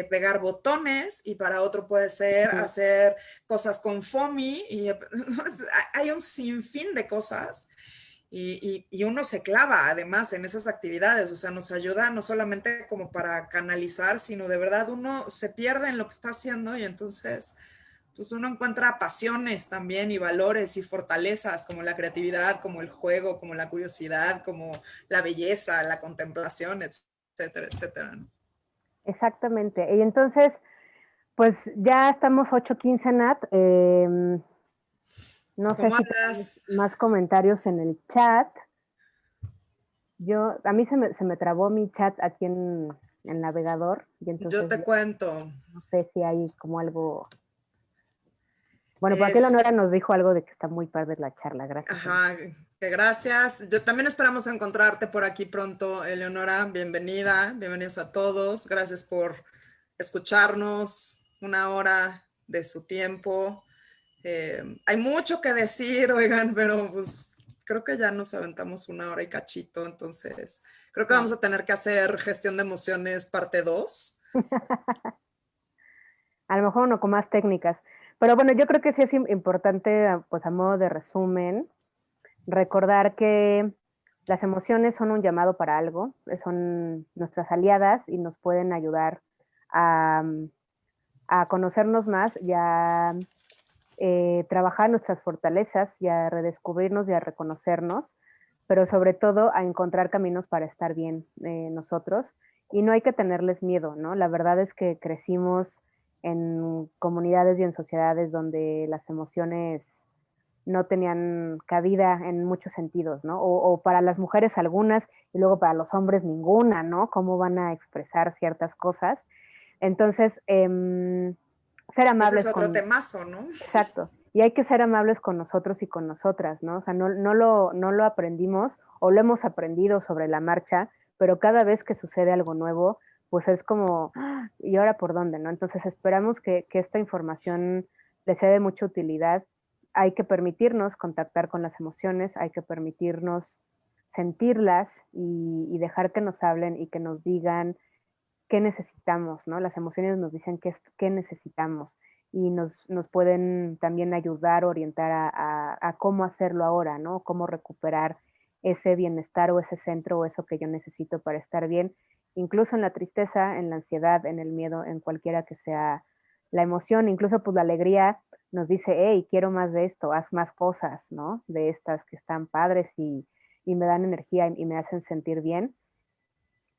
B: pegar botones, y para otro puede ser hacer cosas con foamy, y hay un sinfín de cosas. Y uno se clava además en esas actividades, o sea, nos ayuda no solamente como para canalizar, sino de verdad uno se pierde en lo que está haciendo y entonces pues uno encuentra pasiones también y valores y fortalezas como la creatividad, como el juego, como la curiosidad, como la belleza, la contemplación, etcétera, etcétera, ¿no?
A: Exactamente. Y entonces, pues ya estamos 8:15, Nat. No sé
B: ¿Cómo
A: si tenemos
B: andas?
A: más comentarios en el chat. A mí se me trabó mi chat aquí en el navegador y
B: Yo
A: entonces
B: te cuento.
A: no sé si hay como algo. Bueno, por aquí
B: Es,
A: Leonora nos dijo algo de que está muy padre la charla, gracias.
B: ajá, que gracias. Yo también esperamos encontrarte por aquí pronto, Eleonora. Bienvenida, bienvenidos a todos. Gracias por escucharnos una hora de su tiempo. Hay mucho que decir, oigan, pero pues creo que ya nos aventamos una hora y cachito, entonces creo que vamos
A: Claro.
B: a tener que hacer gestión de emociones parte 2.
A: A lo mejor uno con más técnicas. Pero bueno, yo creo que sí es importante, pues a modo de resumen, recordar que las emociones son un llamado para algo, son nuestras aliadas y nos pueden ayudar a, a conocernos más y a trabajar nuestras fortalezas y a redescubrirnos y a reconocernos, pero sobre todo a encontrar caminos para estar bien nosotros. Y no hay que tenerles miedo, ¿no? La verdad es que crecimos en comunidades y en sociedades donde las emociones no tenían cabida en muchos sentidos, ¿no? O para las mujeres algunas y luego para los hombres ninguna, ¿no? ¿Cómo van a expresar ciertas cosas? Entonces, ser
B: Ese es
A: amables
B: otro
A: con,
B: temazo, ¿no?
A: exacto, y hay que ser amables con nosotros y con nosotras, ¿no? O sea, no lo aprendimos o lo hemos aprendido sobre la marcha, pero cada vez que sucede algo nuevo, pues es como, ¡ah! ¿Y ahora por dónde, no? Entonces esperamos que esta información les sea de mucha utilidad. Hay que permitirnos contactar con las emociones, hay que permitirnos sentirlas y dejar que nos hablen y que nos digan qué necesitamos, ¿no? Las emociones nos dicen qué necesitamos y nos pueden también ayudar, orientar a cómo hacerlo ahora, ¿no? Cómo recuperar ese bienestar o ese centro o eso que yo necesito para estar bien, incluso en la tristeza, en la ansiedad, en el miedo, en cualquiera que sea la emoción, incluso pues la alegría nos dice, hey, quiero más de esto, haz más cosas, ¿no? De estas que están padres y me dan energía y me hacen sentir bien.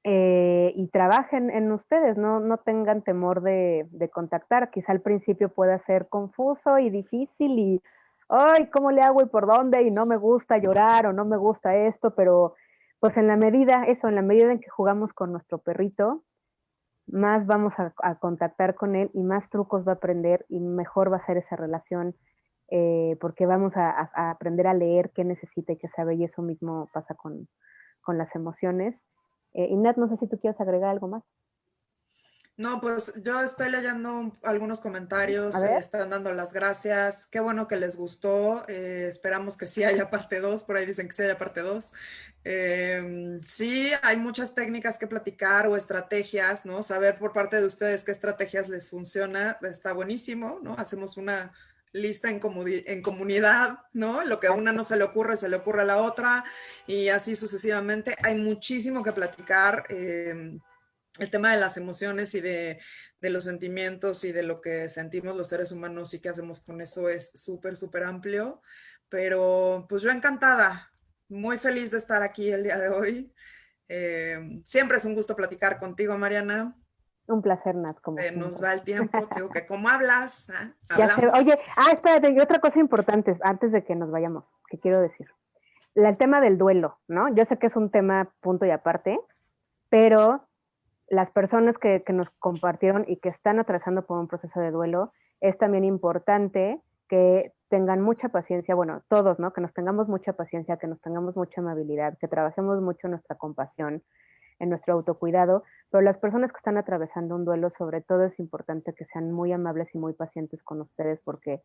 A: Y trabajen en ustedes, no tengan temor de contactar. Quizá al principio pueda ser confuso y difícil y, ay, ¿cómo le hago y por dónde? Y no me gusta llorar o no me gusta esto, pero pues en la medida, en la medida en que jugamos con nuestro perrito, más vamos a contactar con él y más trucos va a aprender y mejor va a ser esa relación, porque vamos a aprender a leer qué necesita y qué sabe, y eso mismo pasa con las emociones. Inat, no sé si tú quieres agregar algo más.
B: No, pues yo estoy leyendo algunos
A: A
B: comentarios,
A: ver.
B: están dando las gracias. Qué bueno que les gustó. Esperamos que sí haya parte 2. Por ahí dicen que sí haya parte 2. Sí, hay muchas técnicas que platicar o estrategias, ¿no? Saber por parte de ustedes qué estrategias les funciona, está buenísimo, ¿no? Hacemos una lista en comunidad, ¿no? Lo que a una no se le ocurre a la otra y así sucesivamente. Hay muchísimo que platicar. El tema de las emociones y de los sentimientos y de lo que sentimos los seres humanos y qué hacemos con eso es súper, súper amplio. Pero pues yo encantada, muy feliz de estar aquí el día de hoy. Siempre es un gusto platicar contigo, Mariana.
A: Un placer, Nat, como
B: Se nos
A: siempre.
B: va el tiempo, te digo que como hablas,
A: Ya sé. Oye,
B: hablamos.
A: espérate, y otra cosa importante antes de que nos vayamos, que quiero decir. el tema del duelo, ¿no? Yo sé que es un tema punto y aparte, pero las personas que nos compartieron y que están atravesando por un proceso de duelo, es también importante que tengan mucha paciencia, bueno, todos, ¿no? Que nos tengamos mucha paciencia, que nos tengamos mucha amabilidad, que trabajemos mucho en nuestra compasión, en nuestro autocuidado, pero las personas que están atravesando un duelo, sobre todo es importante que sean muy amables y muy pacientes con ustedes porque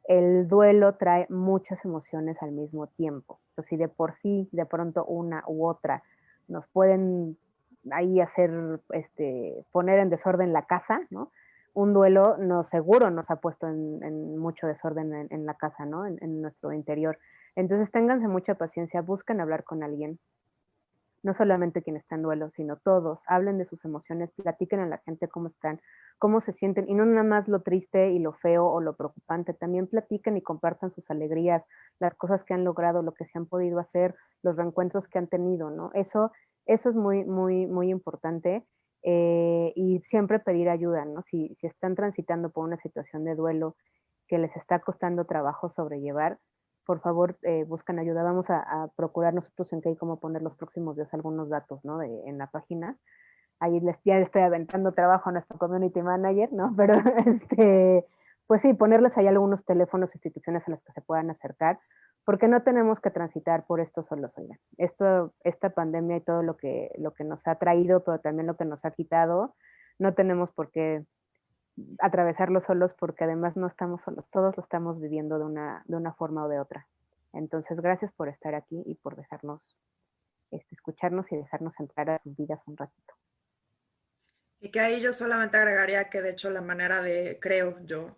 A: el duelo trae muchas emociones al mismo tiempo. Entonces, si de por sí, de pronto una u otra nos pueden ahí hacer, poner en desorden la casa, ¿no? Un duelo no seguro nos ha puesto en mucho desorden en la casa, ¿no? En nuestro interior. Entonces, ténganse mucha paciencia, busquen hablar con alguien, no solamente quien está en duelo, sino todos, hablen de sus emociones, platiquen a la gente cómo están, cómo se sienten, y no nada más lo triste y lo feo o lo preocupante, también platiquen y compartan sus alegrías, las cosas que han logrado, lo que se han podido hacer, los reencuentros que han tenido, ¿no? Eso es muy, muy, muy importante. Y siempre pedir ayuda, ¿no? Si están transitando por una situación de duelo que les está costando trabajo sobrellevar, por favor, buscan ayuda. Vamos a procurar nosotros en Key cómo poner los próximos días algunos datos, ¿no? En la página. Ahí ya estoy aventando trabajo a nuestro community manager, ¿no? Pero, pues sí, ponerles ahí algunos teléfonos, instituciones a las que se puedan acercar, porque no tenemos que transitar por esto solos, oigan. Esta pandemia y todo lo que nos ha traído, pero también lo que nos ha quitado, no tenemos por qué atravesarlo solos porque además no estamos solos, todos lo estamos viviendo de una forma o de otra. Entonces, gracias por estar aquí y por dejarnos escucharnos y dejarnos entrar a sus vidas un ratito.
B: Y que ahí yo solamente agregaría que de hecho la manera de, creo yo,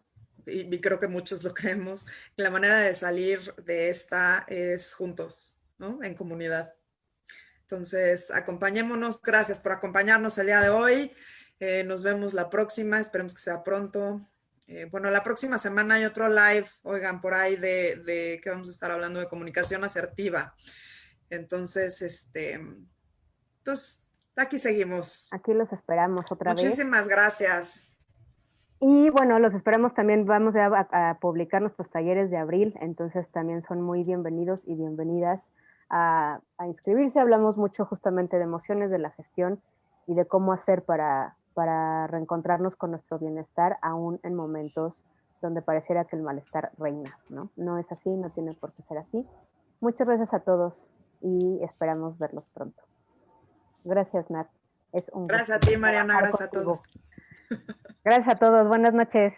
B: y creo que muchos lo creemos, la manera de salir de esta es juntos, ¿no? En comunidad. Entonces, acompañémonos. Gracias por acompañarnos el día de hoy. Nos vemos la próxima. Esperemos que sea pronto. Bueno, la próxima semana hay otro live, oigan, por ahí de que vamos a estar hablando de comunicación asertiva. Entonces, pues aquí seguimos.
A: Aquí los esperamos otra vez.
B: Muchísimas gracias.
A: Y bueno, los esperamos también, vamos ya a publicar nuestros talleres de abril, entonces también son muy bienvenidos y bienvenidas a inscribirse. Hablamos mucho justamente de emociones, de la gestión y de cómo hacer para reencontrarnos con nuestro bienestar, aún en momentos donde pareciera que el malestar reina, ¿no? No es así, no tiene por qué ser así. Muchas gracias a todos y esperamos verlos pronto. Gracias, Nat. Es un
B: Gracias
A: gusto
B: a ti, Mariana.
A: trabajar
B: Gracias a
A: contigo.
B: todos.
A: Gracias a todos. Buenas noches.